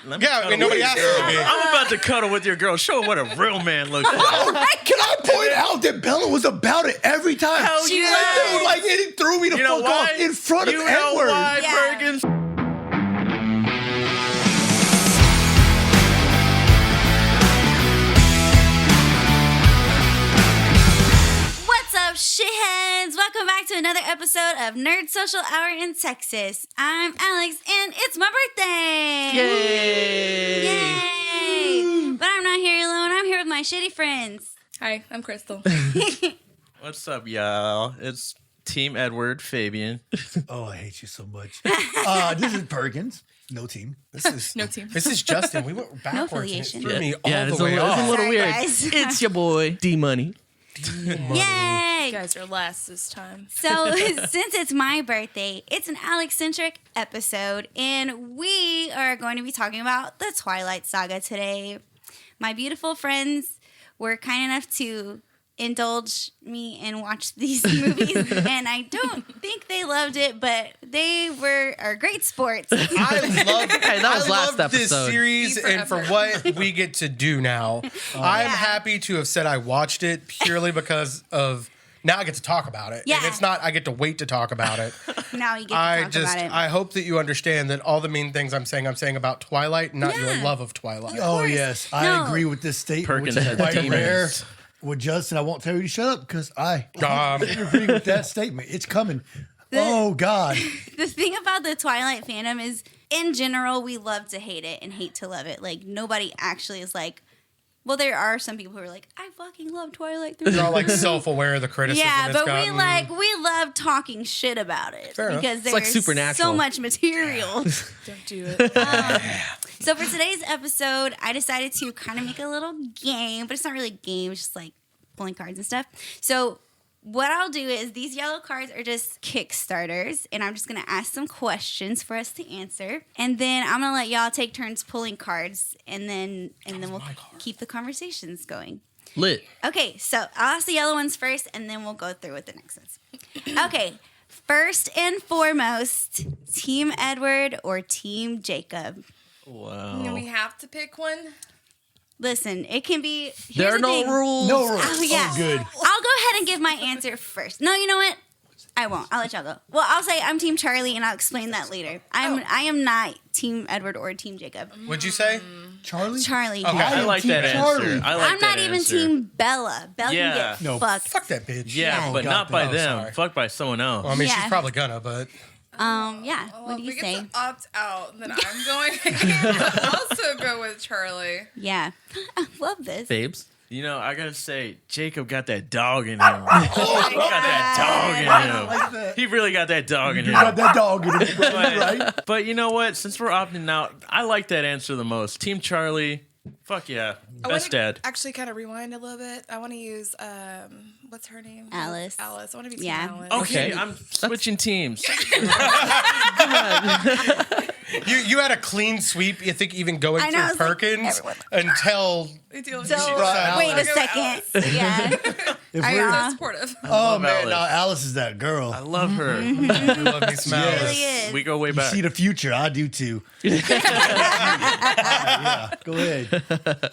Let me Yeah, I cuddle mean, nobody with asked your girl. me. I'm about to cuddle with your girl. Show her what a real man looks like. Can I point out that Bella was about it every time? Hell She yeah. and it threw me the You know fuck off why? in front of You know Edward. why, Yeah. Perkins? What's up, shitheads? Welcome back to another episode of Nerd Social Hour in Texas. I'm Alex, and it's my birthday. Yay! But I'm not here alone. I'm here with my shitty friends. Hi, I'm Crystal. What's up, y'all? It's Team Edward, Fabian. Oh, I hate you so much. This is Perkins. No team. This is No team. This is Justin. We went backwards. And affiliation. it threw me all it's the way it's off. a little Sorry, weird. guys. It's your boy, D Money. Yay! You guys are last this time. So, since it's my birthday, it's an Alex-centric episode, and we are going to be talking about the Twilight Saga today. My beautiful friends were kind enough to indulge me and watch these movies, and I don't think they loved it, but they are great sports. that was last love this episode. series and for what we get to do now. I'm happy to have said I watched it purely because of now I get to talk about it. Yeah. And it's not I get to wait to talk about it. Now you get to talk about it. I hope that you understand that all the mean things I'm saying about Twilight, not your love of Twilight. Oh, course. yes. No. I agree with this statement, Perkins which is had quite demons. rare. With Justin, I won't tell you to shut up because I Um, agree with that statement. It's coming. Oh, God. The thing about the Twilight fandom is, in general, we love to hate it and hate to love it. Like, nobody actually is like, well, there are some people who are like, I fucking love Twilight. They're all like self-aware of the criticism Yeah, it's but gotten. we love talking shit about it Fair enough. because like there's Supernatural. so much material. Don't do it. So for today's episode, I decided to kind of make a little game, but it's not really a game, it's just like pulling cards and stuff. So what I'll do is these yellow cards are just Kickstarters, and I'm just going to ask some questions for us to answer. And then I'm going to let y'all take turns pulling cards, and then we'll keep the conversations going. Lit. Okay, so I'll ask the yellow ones first, and then we'll go through with the next ones. Okay, first and foremost, Team Edward or Team Jacob? Wow. We have to pick one. Listen, it can be. There here's are the no thing. rules. No rules. Oh, yeah. Oh, good. I'll go ahead and give my answer first. No, you know what? I won't. I'll let y'all go. Well, I'll say I'm Team Charlie, and I'll explain that later. I am not Team Edward or Team Jacob. Would you say? Charlie? Charlie. Okay. I like Team that Charlie. answer. I like I'm that not even answer. Team Bella. Bella Yeah. can get No, fucked. Fuck that bitch. Yeah, Yeah. but Oh, not God, by no, them. sorry. Fucked by someone else. Well, I mean, Yeah. she's probably gonna, but Yeah. Well, What do if you we say? get to opt out, then I'm going to also go with Charlie. Yeah. I love this. Babes. You know, I gotta say, Jacob got that dog in him. He got that dog in him. He really got that dog in You got him. that dog in it, right? But you know what? Since we're opting out, I like that answer the most. Team Charlie, fuck yeah, I best wanna dad. actually kind of rewind a little bit. I want to use, what's her name? Alice. Alice. I want to be Team Yeah. Alice. Okay, Okay. I'm switching teams. you had a clean sweep. You think even going I know, through it's like Perkins everyone- until We deal with So, Right. wait a I'll go second. Yeah. If Are we're- y'all- so supportive. oh, love man. Alice. No, Alice is that girl. I love her. we love me some Yes. Alice. Really is. We go way You back. see the future. I do, too. Yeah, go ahead.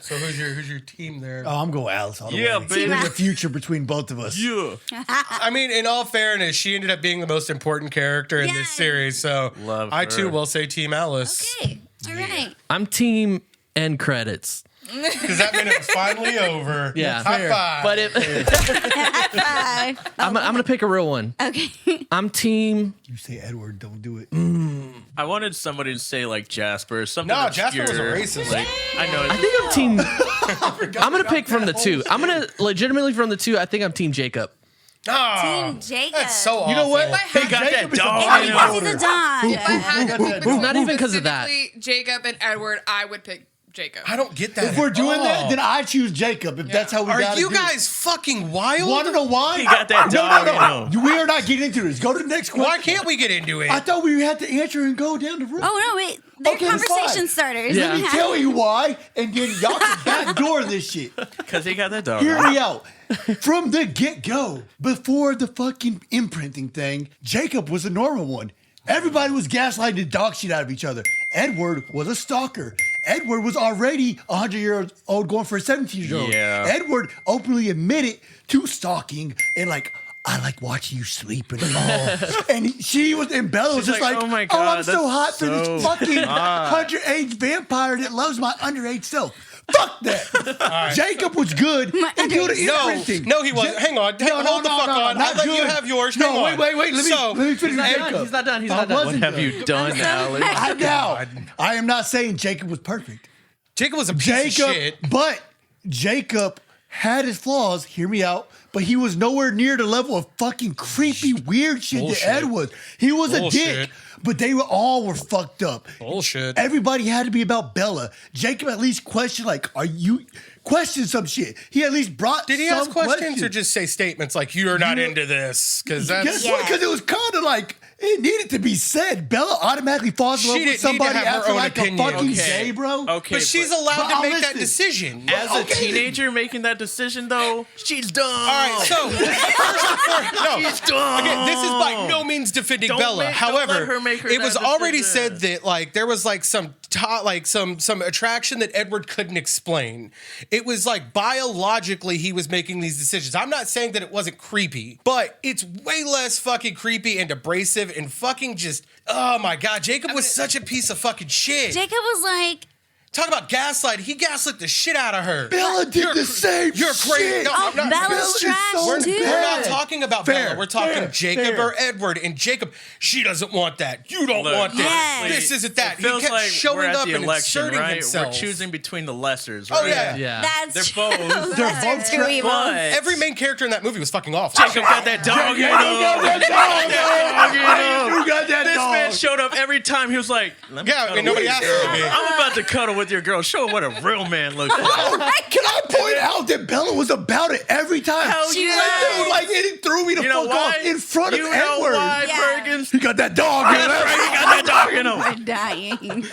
So who's your team there? Oh, I'm going Alice all the Yeah, way. baby. There's a future between both of us. Yeah. I mean, in all fairness, she ended up being the most important character in this Yes. series. So Love I her. too will say Team Alice Okay. All right. I'm team end credits. because that meant it was finally over. Yeah. High five. But if I'm gonna pick a real one. Okay. I'm team. You say Edward, don't do it. I wanted somebody to say like Jasper or something. No, obscure. Jasper was a racist. Like, I know. I think I'm team. I'm gonna pick from the two. I'm gonna legitimately from the two. I think I'm team Jacob. Oh, Team Jacob. that's so awful. You know what? If I He got Jacob that is a dog body in him. Because he's builder. a dog. If I had to pick between Not even 'cause of that. specifically Jacob and Edward, I would pick Jacob. I don't get that. If we're at doing all. that, then I choose Jacob. If that's how we got Are to you do guys fucking wild? Want to know why? He got that dog in him. We are not getting into this. Go to the next question. Why can't we get into it? I thought we had to answer and go down the road. Oh, no, wait. They're Okay, that's conversation fine. starters. Yeah. Let me Tell you why, and then y'all can backdoor this shit. Because he got that dog. Hear me out. From the get-go, before the fucking imprinting thing, Jacob was a normal one. Everybody was gaslighting the dog shit out of each other. Edward was a stalker. Edward was already 100 years old going for a 17-year-old. Yeah. Edward openly admitted to stalking and like, I like watching you sleep and all. And she was, and Bella was She's just like, like, oh my I'm God, so that's hot for this so fucking hot. underage vampire that loves my underage self. Fuck that. Jacob was good until the imprinting. No, he wasn't. Hang on. Hold the fuck on. not I'll let you good. have yours. No, Hang on. wait. Let me finish Jacob. He's not done. He's I not done. What wasn't have good. you done, Alex? I am not saying Jacob was perfect. Jacob was a piece of shit. But Jacob had his flaws, hear me out, but he was nowhere near the level of fucking creepy, weird shit Bullshit. that Ed was. He was Bullshit. a dick, but they were all fucked up. Bullshit. Everybody had to be about Bella. Jacob at least questioned, like, question some shit. He at least brought Did he some ask questions or just say statements like, you're not into this? Because that's... Guess what? Because it was kind of like, it needed to be said. Bella automatically falls in love She with didn't need to somebody have her after own like opinion. a fucking Okay. day, bro. Okay, But she's allowed but to I'll make that listen. decision. As a Okay. teenager making that decision, though, she's dumb. All right, so first and foremost, no. She's dumb. Okay, this is by no means defending Don't Bella. let However, her make her it was that already decision. said that like there was like some attraction that Edward couldn't explain. It was like biologically he was making these decisions. I'm not saying that it wasn't creepy, but it's way less fucking creepy and abrasive and fucking just oh my god, Jacob was such a piece of fucking shit. Jacob was like, Talk about gaslight. He gaslit the shit out of her. Bella did the same You're crazy. shit. No, I'm not. Bella's Bella is trash so too. We're not bad. talking about Fair, Bella. We're talking fair, Jacob fair. or Edward. And Jacob, she doesn't want that. You don't Look, want that. Yes. This isn't that. It feels He kept like we're showing at up the and election, inserting right? himself. We're choosing between the lessers, Oh, right? yeah. Yeah. that's They're true. both- They're Those are both two trash. evils. But Every main character in that movie was fucking awful. Jacob got that dog in him. You got that This dog. man showed up every time. He was like, Let me Yeah, I cuddle mean, nobody with asked your for girl. me. I'm about to cuddle with your girl. Show her what a real man looks like. Can I point out that Bella was about it every time? Hell She yeah. went there like and it threw me the You know fuck why? off in front you of know Edward. why, Yeah. Perkins? He got that dog in That's him. right. He got that dog in him. I'm dying.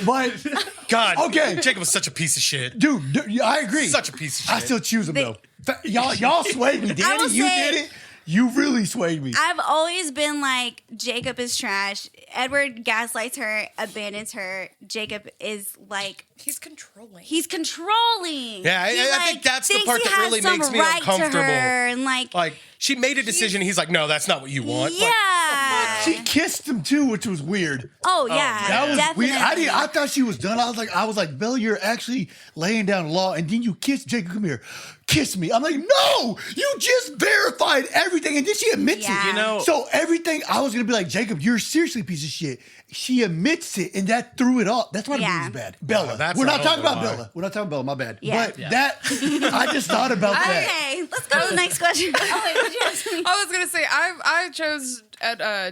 But God. Okay. Jacob was such a piece of shit. dude, I agree. Such a piece of shit. I still choose him though. Y'all swayed me. I Danny, will you say- did it. You really swayed me. I've always been like, Jacob is trash. Edward gaslights her, abandons her. Jacob is like, He's controlling. he's controlling. Yeah, He, I think that's the thinks part he that has really some makes me right to uncomfortable. her and like, Like, she made a decision. He's like, no, that's not what you want. Like, yeah. She kissed him too, which was weird. Oh yeah, That was definitely. weird. I thought she was done. I was like, Bill, you're actually laying down law, and then you kiss Jacob. Come here, kiss me. I'm like, no, you just verified everything, and then she admits Yeah. it. You know- so everything I was gonna be like, Jacob, you're seriously a piece of shit. She admits it, and that threw it off. That's why the Yeah. movie's bad. Bella, that's we're a not hell talking of a about lie. Bella. We're not talking about Bella. My bad. Yeah. But that I just thought about that. Okay, let's go to the next question. Oh wait, what'd you ask me? I was gonna say I chose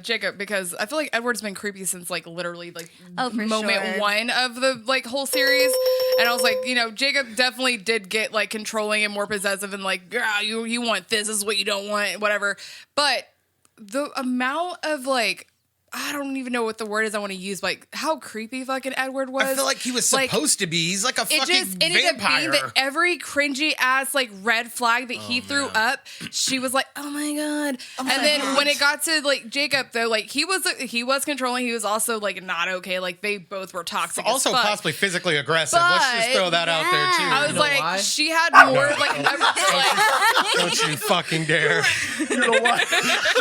Jacob because I feel like Edward's been creepy since like literally like Oh, for moment sure. one of the like whole series, and I was like, you know, Jacob definitely did get like controlling and more possessive and like, girl, you want this is what you don't want, whatever. But the amount of like, I don't even know what the word is I want to use, but like how creepy fucking Edward was. I feel like he was Like, supposed to be. He's like a it fucking just ended up being vampire. that every cringy ass like red flag that he threw up, she was like, "Oh my god!" And then when it got to like Jacob, though, like he was controlling. He was also like not okay. Like they both were toxic. Also as fuck. possibly physically aggressive. Let's just But- throw that out there too. I was You know like, why? she had more like, Don't you fucking dare.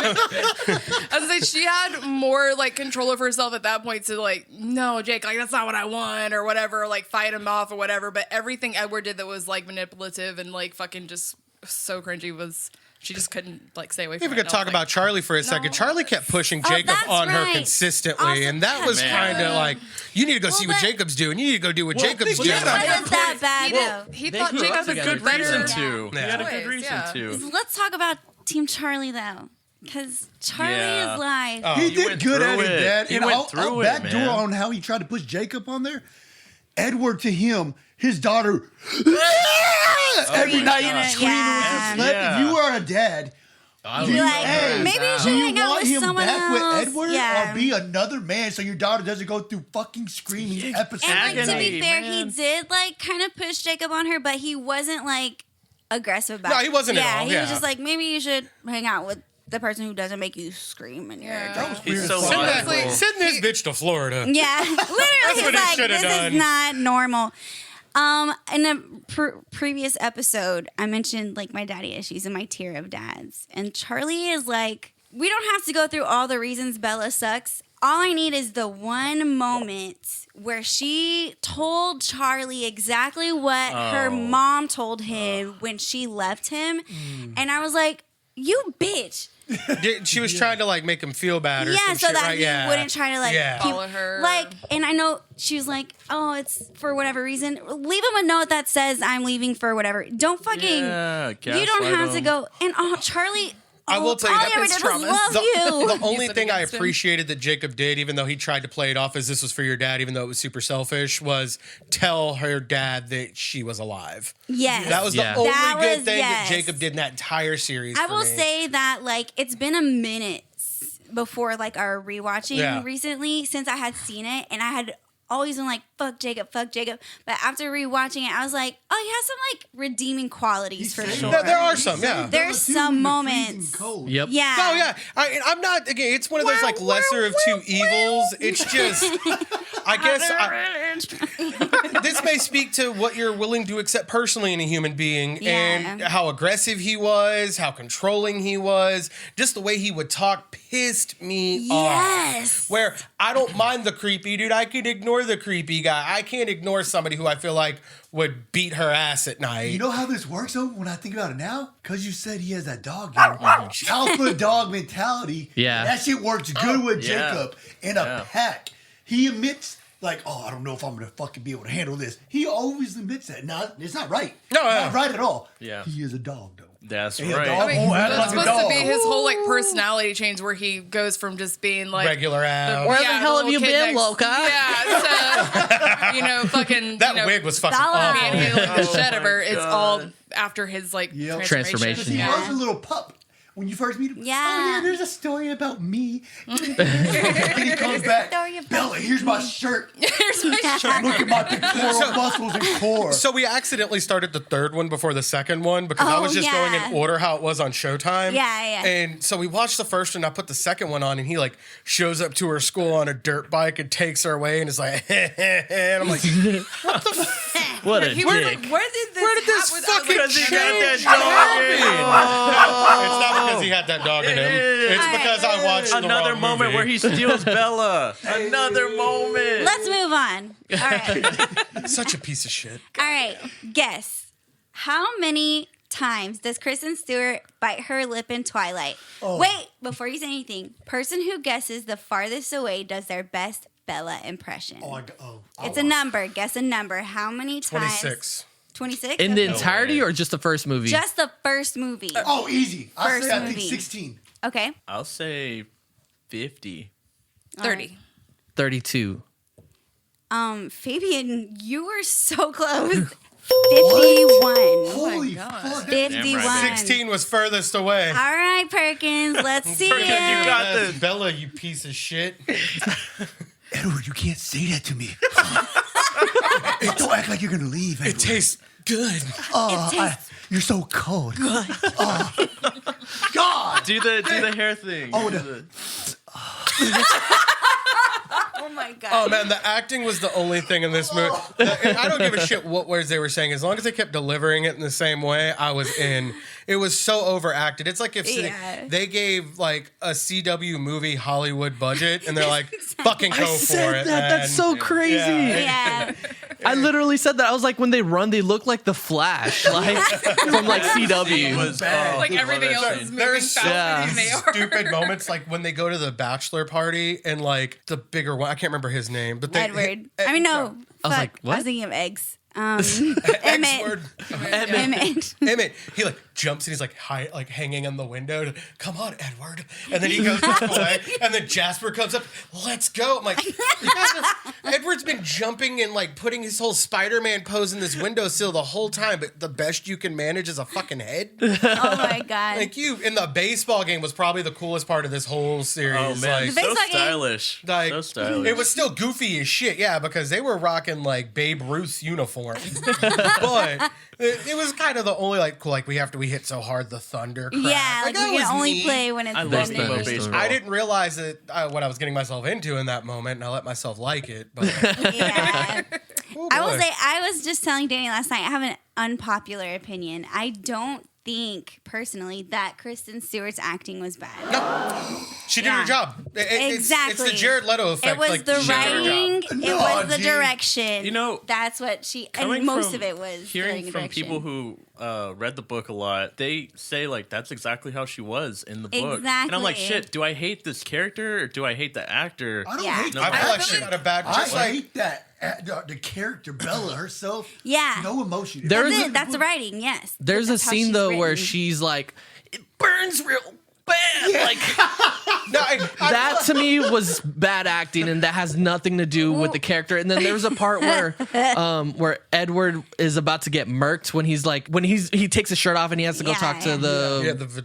I was like, she had more like control of herself at that point to like, no, Jake, like that's not what I want or whatever, like fight him off or whatever. But everything Edward did that was like manipulative and like fucking just so cringy was she just couldn't like stay away from If we it. could talk about Charlie for a second. Charlie kept pushing Jacob that's on her right. consistently, Also, and that was man. kind of like, you need to go see what but- Jacob's doing. You need to go do what Jacob's think doing. about It wasn't that bad though. He They thought grew Jacob up was together. good Good reason better. to. Yeah. He had a good Choice, reason yeah. to. Let's talk about Team Charlie though, because Charlie Yeah. is like. Oh, He you did went good at through it, it. Dad. He And went I'll through it, backdoor man. on how he tried to push Jacob on there. Edward to him, his daughter, every night God. screaming Yeah. with his lip. Yeah. If you are a dad, I do Be you, like, hey, maybe you should do you hang out want with him someone back else. with Edward Yeah. or be another man so your daughter doesn't go through fucking screaming episodes? And like to Agony, be fair, man. he did like kind of push Jacob on her, but he wasn't like aggressive about. No, he wasn't at Yeah, all, he yeah. was just like, maybe you should hang out with the person who doesn't make you scream in your dreams. He's so Send, logical. send this bitch to Florida. Yeah, literally, what he's he like, shoulda this done. is not normal. In a previous episode, I mentioned like my daddy issues and my tier of dads, and Charlie is like, we don't have to go through all the reasons Bella sucks. All I need is the one moment where she told Charlie exactly what her mom told him when she left him, and I was like, you bitch. She was trying to like make him feel bad or Yeah, some so shit, that right? he Yeah. wouldn't try to like Follow her. Like, and I know she was like, "Oh, it's for whatever reason." Leave him a note that says, "I'm leaving for whatever." Don't fucking. Yeah, You don't gaslight have to him. go. And Charlie. I will tell you all that he ever his did was traumas. love you. The only Use it thing I against him. appreciated that Jacob did, even though he tried to play it off as this was for your dad, even though it was super selfish, was tell her dad that she was alive. Yes, That was Yeah. the only That good was- thing yes. that Jacob did in that entire series. I for will me. say that like it's been a minute before like our rewatching Yeah. recently since I had seen it, and I had always been like fuck Jacob. But after rewatching it, I was like, oh, he has some like redeeming qualities for sure. There are some, yeah. There's some moments. Yep. Yeah. Oh yeah, I'm not. Again, it's one of those like lesser of two evils. It's just, I guess this may speak to what you're willing to accept personally in a human being, and Yeah. how aggressive he was, how controlling he was, just the way he would talk pissed me off. Yes. Where I don't mind the creepy dude, I can ignore the creepy guy. I can't ignore somebody who I feel like would beat her ass at night. You know how this works though? When I think about it now, because you said he has that dog game, alpha dog mentality. Yeah. that shit works good with yeah. Jacob in a pack. He admits like, oh, I don't know if I'm gonna fucking be able to handle this. He always admits that. No, it's not right. No, not right at all. Yeah. he is a dog though. That's And a right. dog I mean, won't act that's like a supposed to be dog. his whole like personality change where he goes from just being like Regular ass. Where the hell have little you kid been, next- Loca? Yeah, so fucking That wig was fucking Bella. awful. manhandling the shit of her. my It's God. all after his like Yep. transformation. Because he Yeah. was a little pup. When you first meet him, Yeah. oh yeah, there's a story about me. Then he comes back, Story about Bella, here's my shirt. Here's my shirt. Look at my pectoral muscles and core. So we accidentally started the third one before the second one because I was Oh, just going yeah. in order how it was on Showtime. Yeah. And so we watched the first one. I put the second one on, and he like shows up to her school on a dirt bike and takes her away, and is like, and I'm like, What a He- dick. Where did this fucking Because he got that change dog in him. It's not because he had that dog in him. It's because I watched the Another wrong moment movie. where he steals Bella. Another moment. Let's move on. All right. Such a piece of shit. All right. Guess. How many times does Kristen Stewart bite her lip in Twilight? Wait, before you say anything, person who guesses the farthest away does their best Bella impression. It's a number. Guess a number. How many times? 26. 26? In the Okay. entirety or just the first movie? Just the first movie. Oh, easy. I First say I think movie. 16. Okay. I'll say 50. 30. 32. Fabian, you were so close. 51. Holy God. fuck. 51. 16 was furthest away. All right, Perkins. Let's see Perkins, you it. got this. Bella, you piece of shit. Edward, you can't say that to me. Hey, don't act like you're going to leave, Edward. It tastes good. You're so cold. Oh, God. Do the hair thing. Oh, Do no. the- Oh my God. Oh man, the acting was the only thing in this movie. I don't give a shit what words they were saying. As long as they kept delivering it in the same way, I was in. It was so overacted. It's like if Yeah. they gave like a CW movie Hollywood budget and they're like, fucking go I for said it. that. That's so crazy. Yeah. Yeah. I literally said that. I was like, when they run, they look like the Flash, like from like CW. was Like everything else is moving There's so faster than they are. stupid moments like when they go to the bachelor party and like the bigger one. I can't remember his name, but they, Edward. I mean, no. I was fuck. like, what? I was thinking of eggs. X Emmett. word. Emmett. Emmett, he like jumps and he's like hanging on the window. To, Come on, Edward. And then he goes back away. And then Jasper comes up. Let's go. I'm like, you guys Edward's been jumping and like putting his whole Spider-Man pose in this windowsill the whole time. But the best you can manage is a fucking head. Oh my God. Like you in the baseball game was probably the coolest part of this whole series. Oh man, Like, The so baseball game- stylish. like So stylish. it was still goofy as shit. Yeah, because they were rocking like Babe Ruth's uniform. for him. But it was kind of the only like cool, like we hit so hard the thunder crap. Yeah, like that we was can only neat. play when it's I love thundering. Rainbow Baseball. I didn't realize that what I was getting myself into in that moment, and I let myself like it. But Yeah. oh, I will boy. say, I was just telling Danny last night, I have an unpopular opinion. I don't think, personally, that Kristen Stewart's acting was bad. She did her Yeah. job. It's Exactly. the Jared Leto effect. It was like, the she did her job. writing, it No, was the gee. direction. You know, that's what she, and Coming most from of it was hearing the from direction. people who read the book a lot. They say like that's exactly how she was in the book, and I'm like, Exactly. shit. Do I hate this character or do I hate the actor? I don't Yeah. hate No, that. I feel like she got a bad. I Just like hate that the character Bella herself. Yeah. No emotion. There That's is it. That's the writing, yes. There's a That's how scene she's though where written. she's like, it burns real bad. Like no, that to me was bad acting, and that has nothing to do with the character. And then there was a part where Edward is about to get murked when he takes his shirt off and he has to go Yeah, talk to yeah. the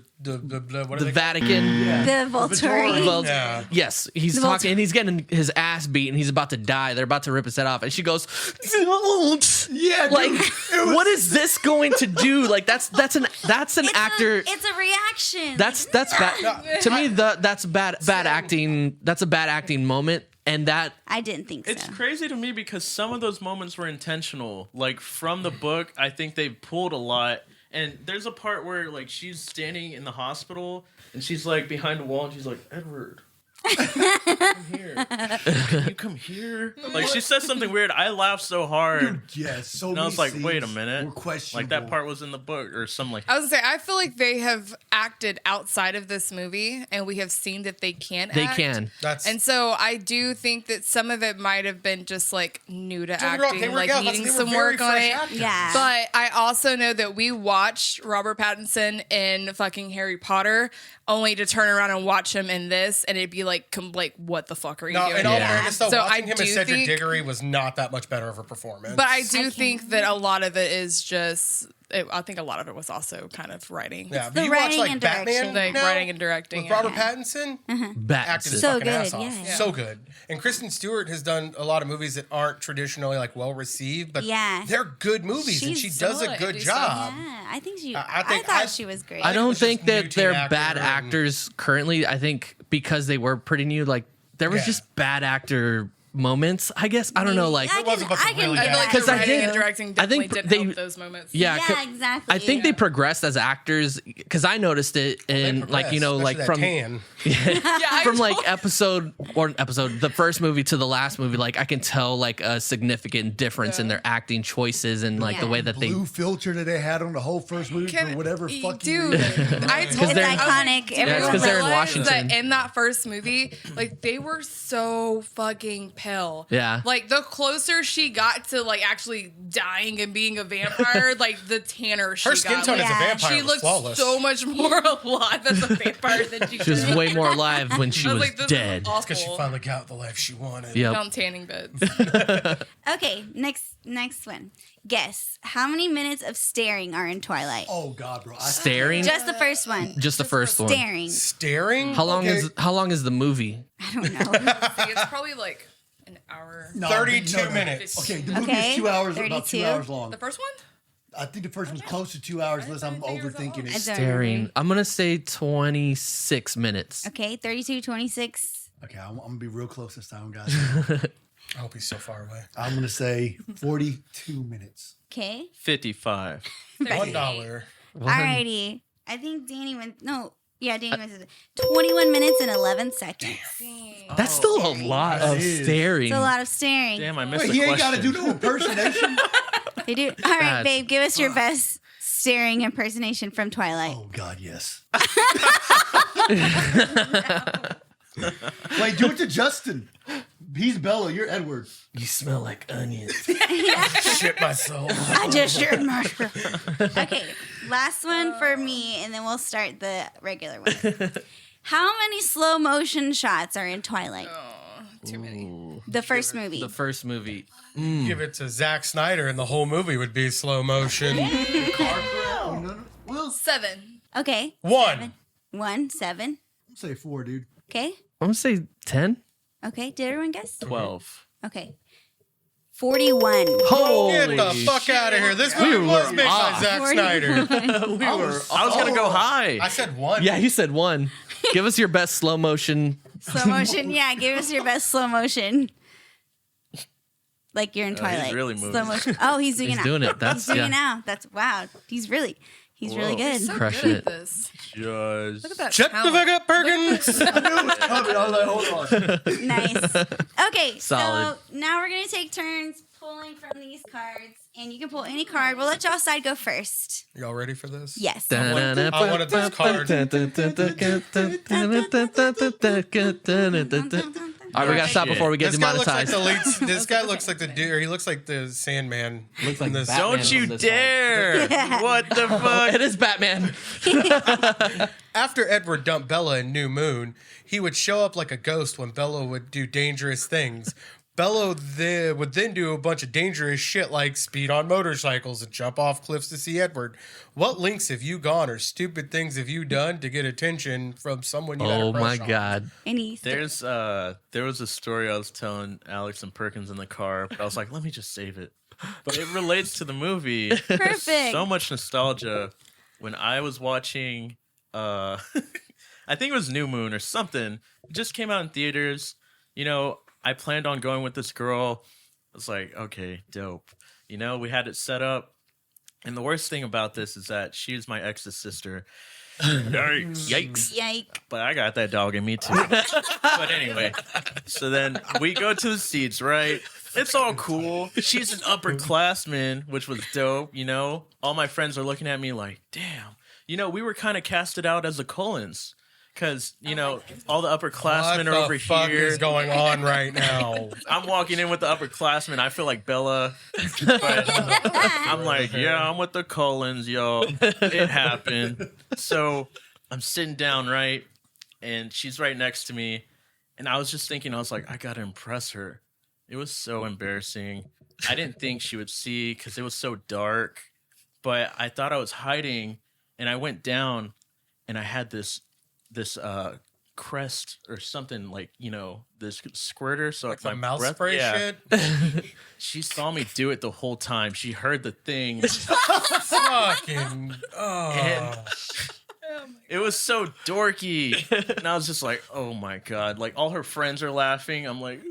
what are the they Vatican. The Volturi. Well, Yeah. yes, he's The talking and he's getting his ass beat and he's about to die. They're about to rip his head off, and she goes, "Don't." Yeah, Like, dude, what is this going to do? Like, that's an actor. It's a reaction. That's bad. To me, that's bad acting. That's a bad acting moment, and that I didn't think so. It's crazy to me because some of those moments were intentional. Like from the book, I think they pulled a lot. And there's a part where like she's standing in the hospital and she's like behind a wall and she's like, Edward, come here. Can you come here? Like she says something weird. I laughed so hard. yes. So And I was many like, wait a scenes minute. were questionable. Like that part was in the book or something like I was gonna say, I feel like they have acted outside of this movie, and we have seen that they can. they act. can. That's And so I do think that some of it might have been just like new to Don't get me wrong, acting, they were- like yeah, needing they were some very work on fresh it. actors. Yeah. But I also know that we watched Robert Pattinson in fucking Harry Potter, only to turn around and watch him in this, and it'd be like, what the fuck are you No, doing? in all Yeah. fairness, though, So watching I him do as Cedric think- Diggory was not that much better of a performance. But I do can't think that a lot of it is just. I think a lot of it was also kind of writing. yeah, the but you watch writing like and Batman, direction. Like now, writing and directing. with Robert yeah. Pattinson, Bat. acted his So fucking ass good, off. yeah. So good. And Kristen Stewart has done a lot of movies that aren't traditionally like well received, but Yeah. they're good movies, and she She's does a good. good Do job. Yeah, I think she. I I, think thought I- she was great. I it don't was think just new that teen they're actor bad and- actors currently. I think because they were pretty new, like there was Yeah. just bad actor moments. I guess I don't know. Like I It wasn't but can, I some can really I feel like Because the I writing did- and directing I definitely think didn't they- help those moments. yeah, Yeah, exactly. I think they progressed as actors because I noticed it in like like from tan. Yeah, from like episode the first movie to the last movie, like I can tell like a significant difference in their acting choices and like the way that they blue filter that they had on the whole first movie Can- for whatever fucking dude, reason. I Because told they're- I was iconic. do you Everyone 'cause they're in realize Washington. That in that first movie, like they were so fucking pale. Yeah. Like the closer she got to like actually dying and being a vampire, like the tanner she Her skin got. tone Like, as a Yeah. vampire she was looked flawless. so much more alive as a vampire than she she was did. way more alive when she I was like, this is dead. awful. Because she finally got the life she wanted. Yep. On tanning beds. Okay, next one. Guess how many minutes of staring are in Twilight? Oh God, bro! Staring, Just the first one. just the first one. Staring. Staring? How long Okay. is the movie? I don't know. See, it's probably like an hour. No, 32 no. minutes. Okay, the movie Okay, is 2 hours, about 32. 2 hours long. The first one? I think the first one's close to 2 hours, unless I'm think it was that overthinking long. I it. don't Staring. remember. I'm gonna say 26 minutes. Okay, 32, 26. Okay, I'm gonna be real close this time, guys. I hope he's so far away. I'm gonna say 42 minutes. Okay. 55. $1. Alrighty. I think Danny went. No. Yeah, Danny went. 21 minutes and 11 seconds. That's still a lot That of is. staring. It's a lot of staring. Damn, I missed Wait, the he ain't question. gotta do no impersonation. They do. All right, That's- babe, give us your best staring impersonation from Twilight. Oh God, yes. Wait, do it to Justin. He's Bella. You're Edward. You smell like onions. Shit myself. I just shared my. Okay, last one for me, and then we'll start the regular one. How many slow motion shots are in Twilight? Too many. The first movie. The first movie. Give it to Zack Snyder, and the whole movie would be slow motion. Oh, no. Well, 7. Okay. One. 1, 7. I'll say 4, dude. Okay. I'm gonna say 10. Okay. Did everyone guess? 12. Okay. 41. Holy Get the fuck out of here. This movie was made by off. Zack Snyder. I was gonna go high. I said one. Yeah, you said 1. Give us your best slow motion. Slow motion. Yeah, give us your best slow motion. Like you're in Twilight. really moving. Slow motion. Oh, he's doing it He's now. doing it. That's Doing it yeah. now. That's wow. He's really good. So Crushing good it. at this. Just Look at that. Shut the talent. fuck up, Perkins. I knew it was coming. I was like, hold on. Nice. Okay, Solid. so now we're gonna take turns pulling from these cards, and you can pull any card. We'll let y'all side go first. Y'all ready for this? Yes. I wanted this card. All right, we gotta stop before we get This guy looks like demonetized. the lead. This guy looks like the dude. He looks like the Sandman. Looks like in this. Batman. don't you on this side. dare! What the fuck? It is Batman. After Edward dumped Bella in New Moon, he would show up like a ghost when Bella would do dangerous things. Bella would then do a bunch of dangerous shit like speed on motorcycles and jump off cliffs to see Edward. What links have you gone or stupid things have you done to get attention from someone you had a Oh my crush on? god. Any There was a story I was telling Alex and Perkins in the car, but I was like, let me just save it. But it relates to the movie. Perfect. So much nostalgia. When I was watching I think it was New Moon or something. It just came out in theaters. You know, I planned on going with this girl. I was like, okay, dope. You know, we had it set up. And the worst thing about this is that she was my ex's sister. Yikes. Yike. But I got that dog in me too. But anyway, so then we go to the seats, right? It's all cool. She's an upperclassman, which was dope, you know? All my friends are looking at me like, damn. You know, we were kind of casted out as the Cullens. Because, you know, all the upperclassmen What are the over fuck here. is going on right now? I'm walking in with the upperclassmen. I feel like Bella. But I'm like, yeah, I'm with the Cullens, yo. It happened. So I'm sitting down, right? And she's right next to me. And I was just thinking, I was like, I got to impress her. It was so embarrassing. I didn't think she would see because it was so dark. But I thought I was hiding. And I went down and I had this crest or something, like, you know, this squirter, so Like it's the my mouse breath. spray Yeah. shit? She saw me do it the whole time. She heard the thing. Fucking. And it was so dorky. And I was just like, oh my god. Like, all her friends are laughing. I'm like,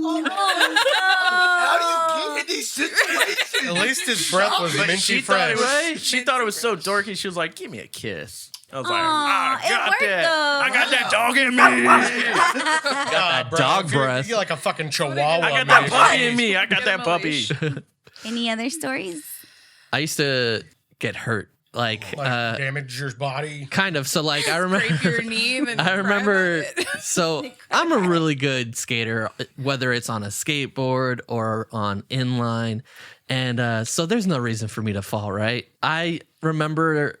How do you get in these situations? At least his breath was but minty fresh. she thought it was so dorky. She was like, give me a kiss. I was like, Aw, I got it worked, that. though. I got that dog in me. God, dog breath. You're like a fucking chihuahua. I got that maybe. puppy in me. I got Get that him a puppy. leash. Any other stories? I used to get hurt. Like damage your body. kind of. So like I remember Scrape your knee and then I cry remember about it. so I'm a really good skater, whether it's on a skateboard or on inline. And so there's no reason for me to fall, right? I remember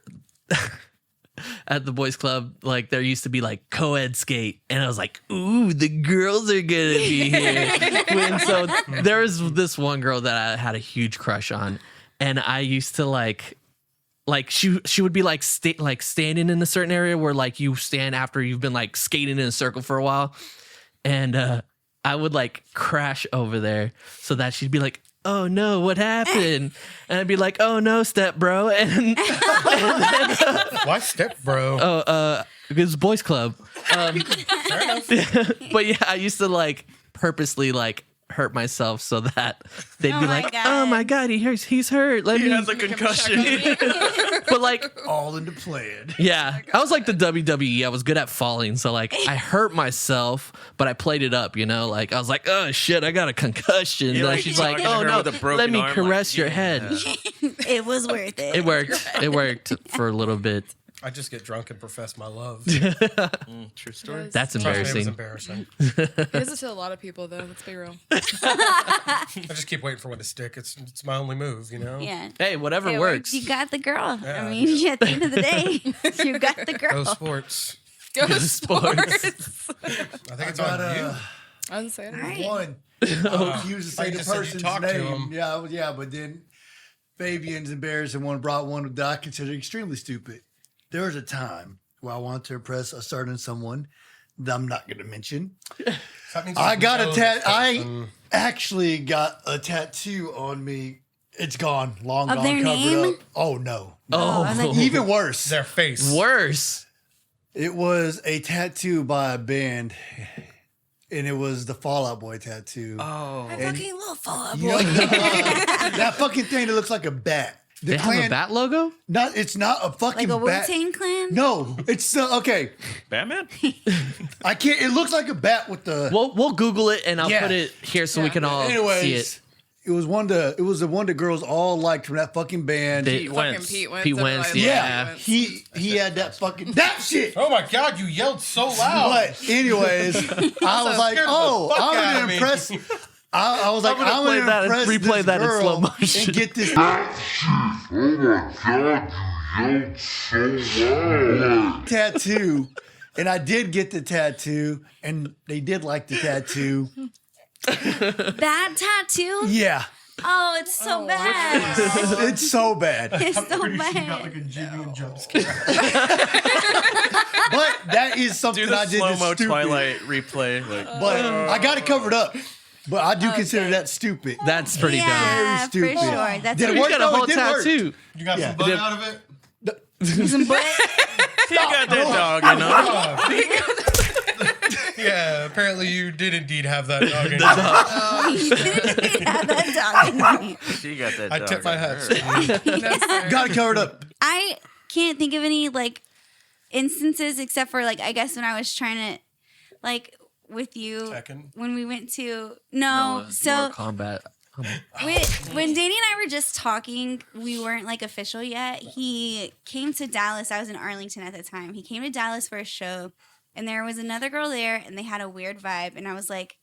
at the boys club, like there used to be like co-ed skate, and I was like, ooh, the girls are gonna be here. And so there was this one girl that I had a huge crush on, and I used to like she would be like standing in a certain area where like you stand after you've been like skating in a circle for a while, and I would like crash over there so that she'd be like, oh no, what happened? And I'd be like, oh no, step bro. And Why step, bro? because boys club. Fair enough. But yeah, I used to like purposely like hurt myself so that they'd Oh be my like, God. oh my god, he's hurt. Let He me. has a concussion. But like, All into plan. yeah, I was like the WWE. I was good at falling, so like I hurt myself, but I played it up. You know, like I was like, oh shit, I got a concussion. You're And like she's like, talking to oh her no, with a broken let me arm, caress like, your yeah. head. It was worth it. It worked. It worked for a little bit. I just get drunk and profess my love. True story. That's Trust me, it was embarrassing. embarrassing. It is to a lot of people, though. Let's be real. I just keep waiting for one to stick. It's my only move, you know? Yeah. Hey, whatever It works. You got the girl. Yeah. I mean, at the end of the day, you got the girl. Go sports. Go to sports. sports. I think it's Got on you. Unsaid. Right. one. He was to say I the just said you person's talked to name. him. Yeah, but then Fabian's embarrassing one brought one that I consider extremely stupid. There was a time where I wanted to impress a certain someone that I'm not going to mention. That means I you got know a this tat. person. actually got a tattoo on me. It's gone, long Of gone, their covered name? up. Oh no, I was like, even worse. Their face. Worse. It was a tattoo by a band, and it was the Fall Out Boy tattoo. Oh. I fucking love Fall Out You Boy. know, that fucking thing that looks like a bat. The They have a bat logo? It's not a fucking like a bat. Wu-Tang Clan? No, it's okay. Batman? I can't. It looks like a bat with the. We'll Google it and I'll Yeah. put it here so we can all Anyways, see it. it was the one the girls all liked from that fucking band. They- Pete Fucking Wentz. Pete Wentz. Pete everybody Wentz, loves yeah. Pete Wentz. he had that fucking that shit. Oh my God, you yelled so loud. But anyways, I was like, scared the oh, fuck I'm out gonna of me. impress. I was like, gonna I'm play gonna that and impress replay this that in girl slow motion. and get this tattoo. And I did get the tattoo, and they did like the tattoo. That tattoo? Yeah, Oh, it's so bad. it's so bad. It's so bad. a genuine jump scare. But that is something Do the I did. slow that's mo stupid. Twilight replay. Like, But I got it covered up. But I do consider that stupid. That's pretty dumb. Yeah, for Very sure. stupid. That's Did it You work? got a No, it whole did work. tattoo. You got Yeah. some blood out of it? some butt. he got that dog, you know? Yeah, apparently you did indeed have that dog in you. You didn't have that dog in me. She got that I dog. tip my in hat. her. No, sir. Got it covered up. I can't think of any like instances except for like I guess when I was trying to like with you Tekken? when we went to so Combat. when Danny and I were just talking, we weren't like official yet. He came to Dallas. I was in Arlington at the time. He came to Dallas for a show, and there was another girl there, and they had a weird vibe. And I was like,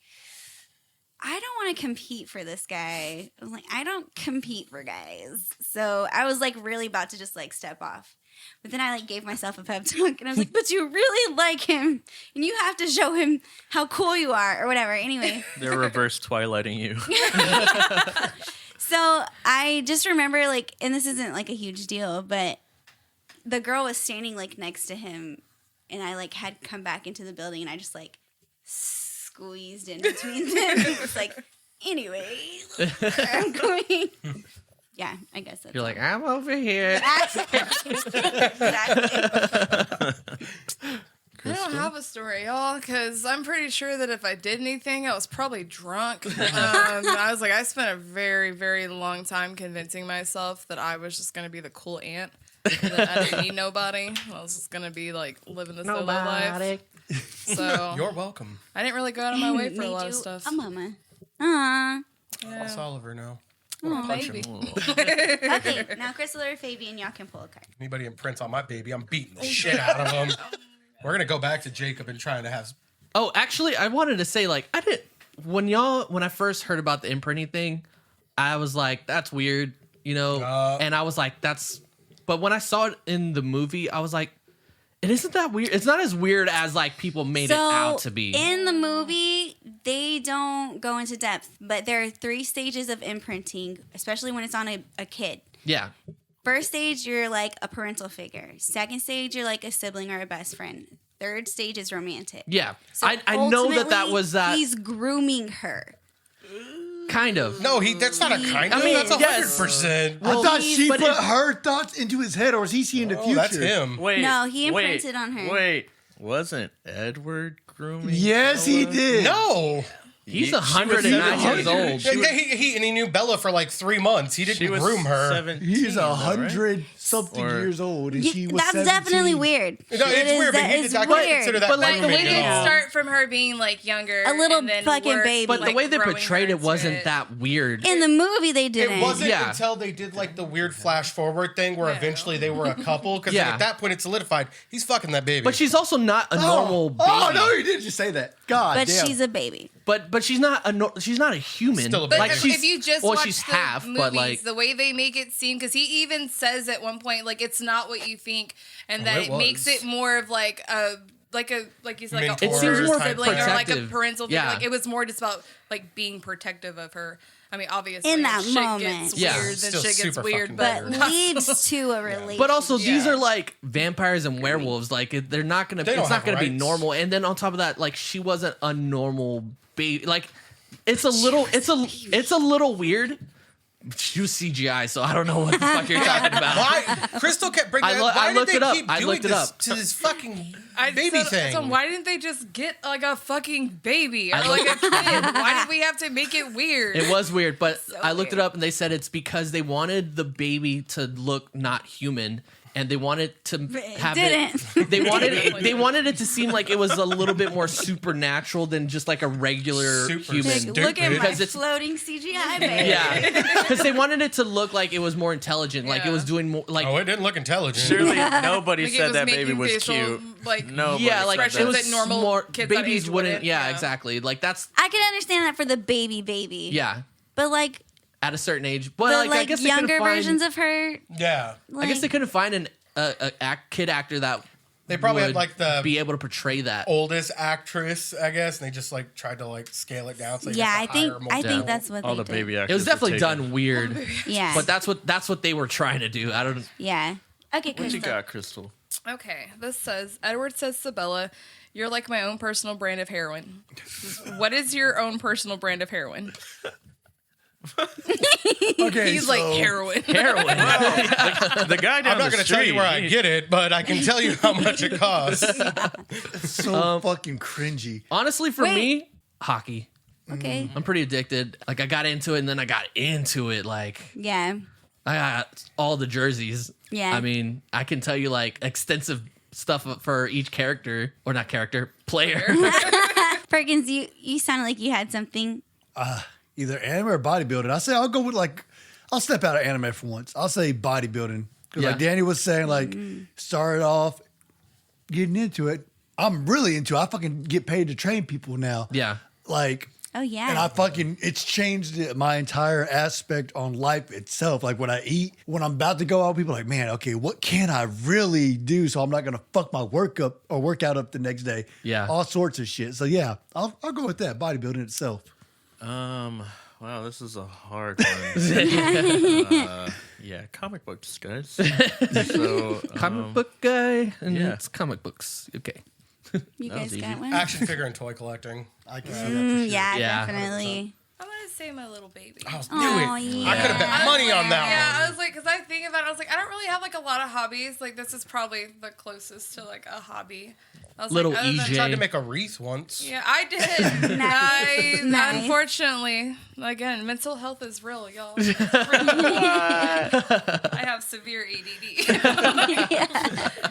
I don't want to compete for this guy. I was like, I don't compete for guys. So I was like really about to just like step off. But then I like gave myself a pep talk, and I was like, but you really like him, and you have to show him how cool you are, or whatever. Anyway. They're reverse Twilighting you. So I just remember like, and this isn't like a huge deal, but the girl was standing like next to him, and I like had come back into the building, and I just like squeezed in between them. It was like, anyway, look where I'm going. Yeah, I guess that's You're like, I'm over here. exactly. I don't have a story, y'all, because I'm pretty sure that if I did anything, I was probably drunk. I was like, I spent a very, very long time convincing myself that I was just going to be the cool aunt. That I didn't need nobody. I was just going to be like living the solo life. So You're welcome. I didn't really go out of my way for a Made lot you of stuff. a mama. Aww. That's Oliver now. Maybe. Okay, now Crystal or Fabian, y'all can pull a card. Anybody imprints on my baby, I'm beating the shit out of them. We're gonna go back to Jacob and trying to have. Oh, actually, I wanted to say, like, I didn't. When I first heard about the imprinting thing, I was like, that's weird, you know? And I was like, that's. But when I saw it in the movie, I was like, it isn't that weird. It's not as weird as, like, people made it out to be. In the movie, they don't go into depth, but there are 3 stages of imprinting, especially when it's on a kid. Yeah. First stage, you're like a parental figure. Second stage, you're like a sibling or a best friend. Third stage is romantic. Yeah. So I know that ultimately, was that. He's grooming her. Kind of. No, that's not a kind of. I mean, That's yes. 100%. I thought she but put it- her thoughts into his head, or is he seeing the Oh, future? that's him. Wait. No, he wait, imprinted on her. Wait. Wasn't Edward grooming? Yes, he Bella? did. No. He's She was 109 years 700. old. Yeah, he he knew Bella for like 3 months. He She didn't was groom her. 17, He's though, right? 100 something Or- years old, and she was That's 17. definitely weird. No, it's weird, but That he is did not weird. consider that. But like the way grooming they at all. start from her being like younger, A little and then fucking work, baby. But the like, way they growing portrayed her it into wasn't it. that weird. In the movie, they didn't. It wasn't Yeah. until they did like the weird flash forward thing where eventually they were a couple. Because Yeah. at that point it solidified he's fucking that baby. But she's also not a normal baby. Oh, no, you didn't just say that. God But damn. she's a baby. But she's not a human. Still a But baby. if, she's if you just well, watch she's the half, movies, but like the way they make it seem, because he even says at one point, like it's not what you think, and that it it makes was. it more of like you said, like Mentor a It seems older more sibling or like a protective. parental figure. Yeah. Like it was more just about like being protective of her. I mean, obviously, In that if shit moment. gets Yeah. weird, then Still shit gets super weird. fucking But But leads to a relationship. But also, these Yeah. are like vampires and werewolves. Like they're not gonna. They don't It's not have gonna be rights. normal. And then on top of that, like she wasn't a normal baby. Like it's a little weird. You CGI, so I don't know what the fuck you're talking about. Why? Crystal kept bringing it up. Why did they keep doing this to this fucking baby thing? So why didn't they just get like a fucking baby or like a kid? Why did we have to make it weird? It was weird, but So I looked it weird. up and they said it's because they wanted the baby to look not human. And they wanted to have didn't. it. They wanted it to seem like it was a little bit more supernatural than just like a regular Super human. stupid. Look at my Because it's- floating CGI baby. Yeah, because they wanted it to look like it was more intelligent, like it Yeah. was doing more like. Oh, it didn't look intelligent. Surely nobody Like, it said was that baby making was facial, cute. like, Nobody yeah, said like that. expressions it was that normal more, kids that babies age wouldn't. wouldn't, Yeah, yeah. exactly. Like that's I can understand that for the baby. yeah. But like At a certain age, but the like, I like guess they younger couldn't find, versions of her. Yeah. Like, I guess they couldn't find a kid actor that They probably had would like the be able to portray that. oldest actress, I guess, and they just like tried to like scale it down. So they yeah, got I to think hire I multiple- think that's what All they the did. baby actors. It was were definitely taken. done weird, Yeah, but that's what they were trying to do. I don't. yeah. Okay, What you Crystal. got, Crystal? Okay, this says Edward says Sabella, you're like my own personal brand of heroin. What is your own personal brand of heroin? Okay, He's so, like heroin. Heroin. The guy down I'm not the going to tell you street, where I get it, but I can tell you how much it costs. so fucking cringy. Honestly, for Wait. me, hockey. Okay. I'm pretty addicted. Like I got into it, and then I got into it. Like Yeah. I got all the jerseys. Yeah. I mean, I can tell you like extensive stuff for each character, or not character, player. Perkins, you sounded like you had something. Either anime or bodybuilding. I say I'll go with I'll step out of anime for once. I'll say bodybuilding. Because like Yeah. Danny was saying, like, started off getting into it. I'm really into it. I fucking get paid to train people now. Yeah. Like, Oh yeah. and it's changed my entire aspect on life itself. Like when I eat, when I'm about to go out, people are like, man, okay, what can I really do so I'm not gonna fuck my workout up the next day? Yeah. All sorts of shit. So yeah, I'll go with that, bodybuilding itself. Wow, this is a hard one. Yeah, comic books, guys. So, Comic book guy, and yeah. it's comic books. Okay. you that guys was got easy. one? Action figure and toy collecting. I can see that for sure. Yeah, Yeah. definitely. I'm gonna say my little baby. I knew Oh, it. yeah. I could have bet money on that Yeah, I one. was like, because I think about it, I was like, I don't really have like a lot of hobbies. Like, this is probably the closest to like a hobby. I was Little like, other than- EJ. Tried to make a wreath once. Yeah, I did. I, Nice. Unfortunately, again, mental health is real, y'all. I have severe ADD.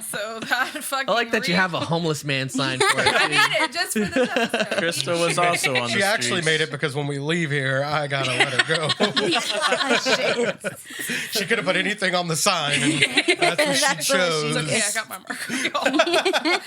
So that fucking. I like that you have a homeless man sign for it. I made it just for this episode. Krista was also on the She actually streets. made it because when we leave here, I gotta let her go. Oh, shit. She could have put anything on the sign, and that's what she That's what chose. It's okay, I got my marker.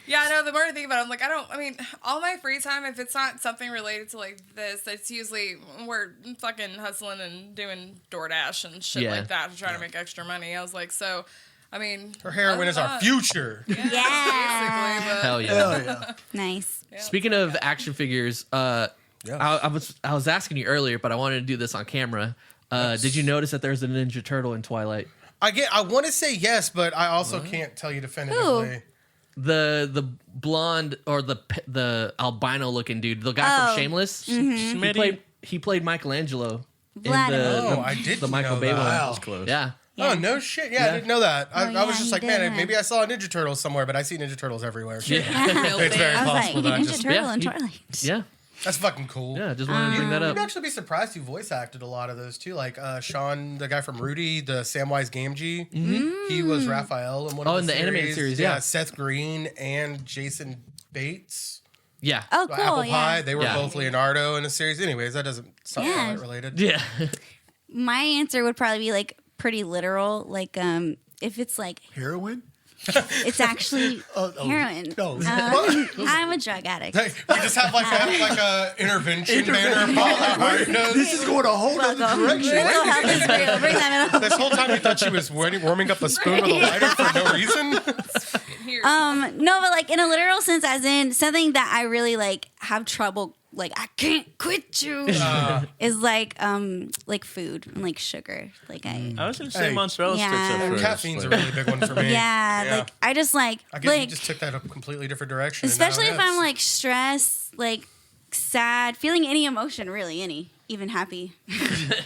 Yeah, I know. The more I think about it, I'm like, I mean, all my free time, if it's not something related to like this, it's usually we're fucking hustling and doing DoorDash and shit Yeah. like that to try to make extra money. I was like, so, I mean, Her heroin is our future. Yeah. Basically, but Hell yeah. Hell yeah. Nice. Speaking of action figures, I was asking you earlier, but I wanted to do this on camera. Did you notice that there's a Ninja Turtle in Twilight? I want to say yes, but I also can't tell you definitively. The blonde or the albino looking dude, the guy Oh. from Shameless. Smitty. He played Michelangelo in Vladimir. Oh, I did the Michael know Bay that. one. Wow. That's close. Yeah. Oh, no shit. Yeah, I didn't know that. I yeah, was just he like, did, man, huh? maybe I saw a Ninja Turtle somewhere, but I see Ninja Turtles everywhere. Yeah. It's very I was like, possible that I Ninja just... Turtle Yeah, and he- Twilight. Yeah. That's fucking cool. Yeah. Just wanted to bring that You'd up. actually be surprised who voice acted a lot of those too. Like Sean, the guy from Rudy, the Samwise Gamgee. He was Raphael in one of Oh, the in the animated series, yeah. Seth Green and Jason Bates. Yeah. Oh, cool. Apple yeah. Pie. They were Yeah. both Leonardo in a series. Anyways, that doesn't sound Yeah. Twilight related. Yeah. My answer would probably be like pretty literal. Like, if it's like, Heroin? it's actually heroin. No. I'm a drug addict. Hey, we just have like a intervention banner behind us. This is going a whole other direction. Mental health is real. Bring that up. This whole time you thought she was warming up a spoon with a lighter for no reason. here. No, but like in a literal sense, as in something that I really like have trouble. Like I can't quit you is like food and like sugar. Like I was gonna say Hey. mozzarella sticks Yeah. at first. Caffeine's a but- really big one for me. like I guess I guess you like just took that a completely different direction. and especially now if it I'm is. like stressed, like sad, feeling any emotion, really, even happy.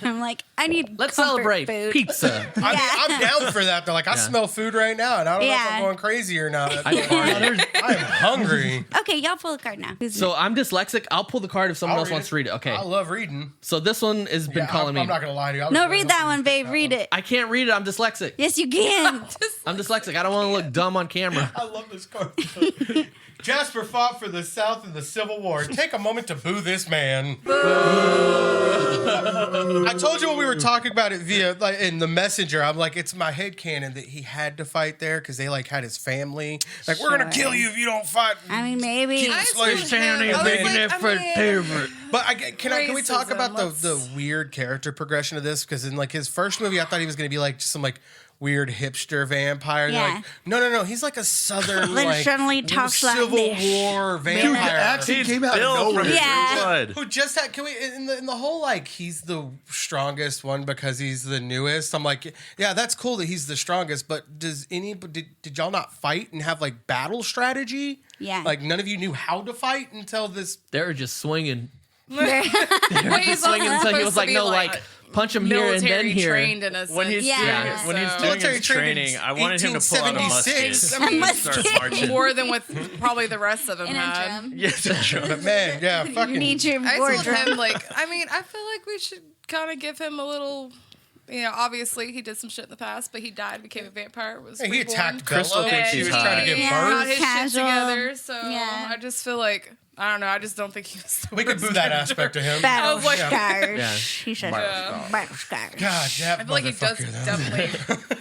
I'm like, I need Let's comfort celebrate food. pizza. I mean, I'm down for that. They're like, I smell food right now, and I don't know if Yeah. I'm going crazy or not. I farted. I am hungry. Okay, y'all pull a card now. Who's So I'm dyslexic. I'll pull the card if someone I'll else read wants it. to read it. Okay. I love reading. So this one has been Yeah, calling I'm me. not gonna lie to you. I was No, really read that hoping one, to babe. that Read it. I can't read it. I'm dyslexic. Yes, you can. I'm dyslexic. I don't want to look dumb on camera. I love this card. Jasper fought for the South in the Civil War. Take a moment to boo this man. I told you when we were talking about it via in the messenger, I'm like, it's my headcanon that he had to fight there because they like had his family. Like, we're gonna kill you if you don't fight. I mean, maybe. I Slave still can't- standing I was and like, I mean, But can we talk Racism, about let's- the weird character progression of this? Because in like his first movie, I thought he was gonna be like just some like weird hipster vampire. Yeah. Like, no. He's like a southern Then like suddenly talks like Civil this. War Dude, the vampire. accent came out of Bill nowhere. from True Yeah. Blood. Who just had? Can we in the whole like he's the strongest one because he's the newest? I'm like, yeah, that's cool that he's the strongest. But did y'all not fight and have like battle strategy? Yeah. Like none of you knew how to fight until this. They were just swinging. Well, he's Swinging also until he was supposed like, to be, no, like, punch him here and then military here. trained in a When he's sense, Yeah. doing, when he's so- doing Military his trained in training, I wanted him to pull out a musket. 1876. I mean, and start marching. more than with probably the rest of them In a had. drum. Yes, sure. But man, yeah, fucking. You need your I war told drum. him, like, I mean, I feel like we should kind of give him a little. You know, obviously he did some shit in the past, but he died, became a vampire, was Hey, he reborn. attacked Crystal Bella. thinks She he's was trying to hot. give Yeah. Got birth. his shit Casual. together, so Yeah. I just feel like I don't know. I just don't think he was. The We could worst boo that character. aspect of him. Battle was like- scars. Yeah. He said, Yeah. battle scars. God, that I feel like he does motherfucker, though. definitely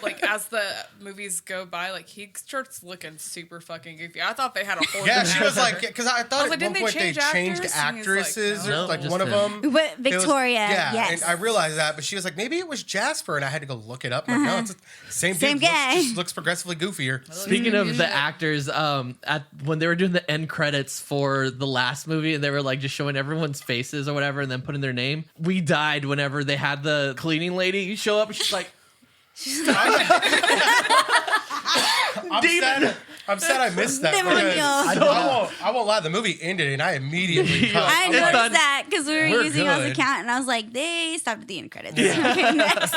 like as the movies go by, like he starts looking super fucking goofy. I thought they had a horse. Yeah, she was like, because I thought was like, at one didn't they point they change changed actors? And he's like, actresses, no. or like just one of him. them. But It was- Victoria, yeah, yes. and I realized that, but she was like, maybe it was Jasper, and I had to go look it up. I'm like, no, it's the same Same dude. guy. Just looks progressively goofier. Speaking of the actors, when they were doing the end credits for the last movie, and they were like just showing everyone's faces or whatever, and then putting their name, we died whenever they had the cleaning lady show up. And she's like, I'm sad I missed that. Demonio. because I won't lie, the movie ended, and I immediately cut. I I'm noticed like, that because we were we're using y'all's good. account, and I was like, they stopped at the end credits. Okay, next.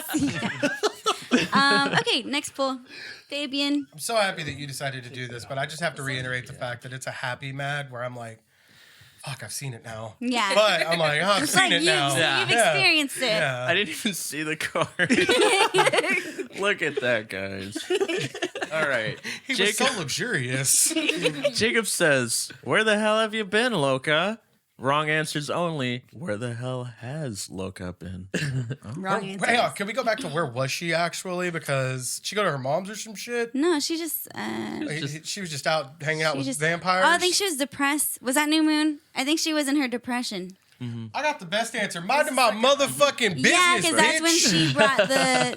Okay, next pull. Fabian. I'm so happy that you decided to do this, but I just have to reiterate the fact that it's a happy mad where I'm like, fuck, I've seen it now. Yeah. But I'm like, oh, I've It's seen like it now. you've experienced it. Yeah. I didn't even see the card. Look at that, guys. All right. He was so luxurious. Jacob says, "Where the hell have you been, Loca?" Wrong answers only. Where the hell has Loca been? Wrong answer. Hang on, can we go back to where was she actually? Because she go to her mom's or some shit. No, she just. She was just out hanging out She with just. vampires. Oh, I think she was depressed. Was that New Moon? I think she was in her depression. I got the best answer. Minding my motherfucking business, Yeah, because that's when bitch. she brought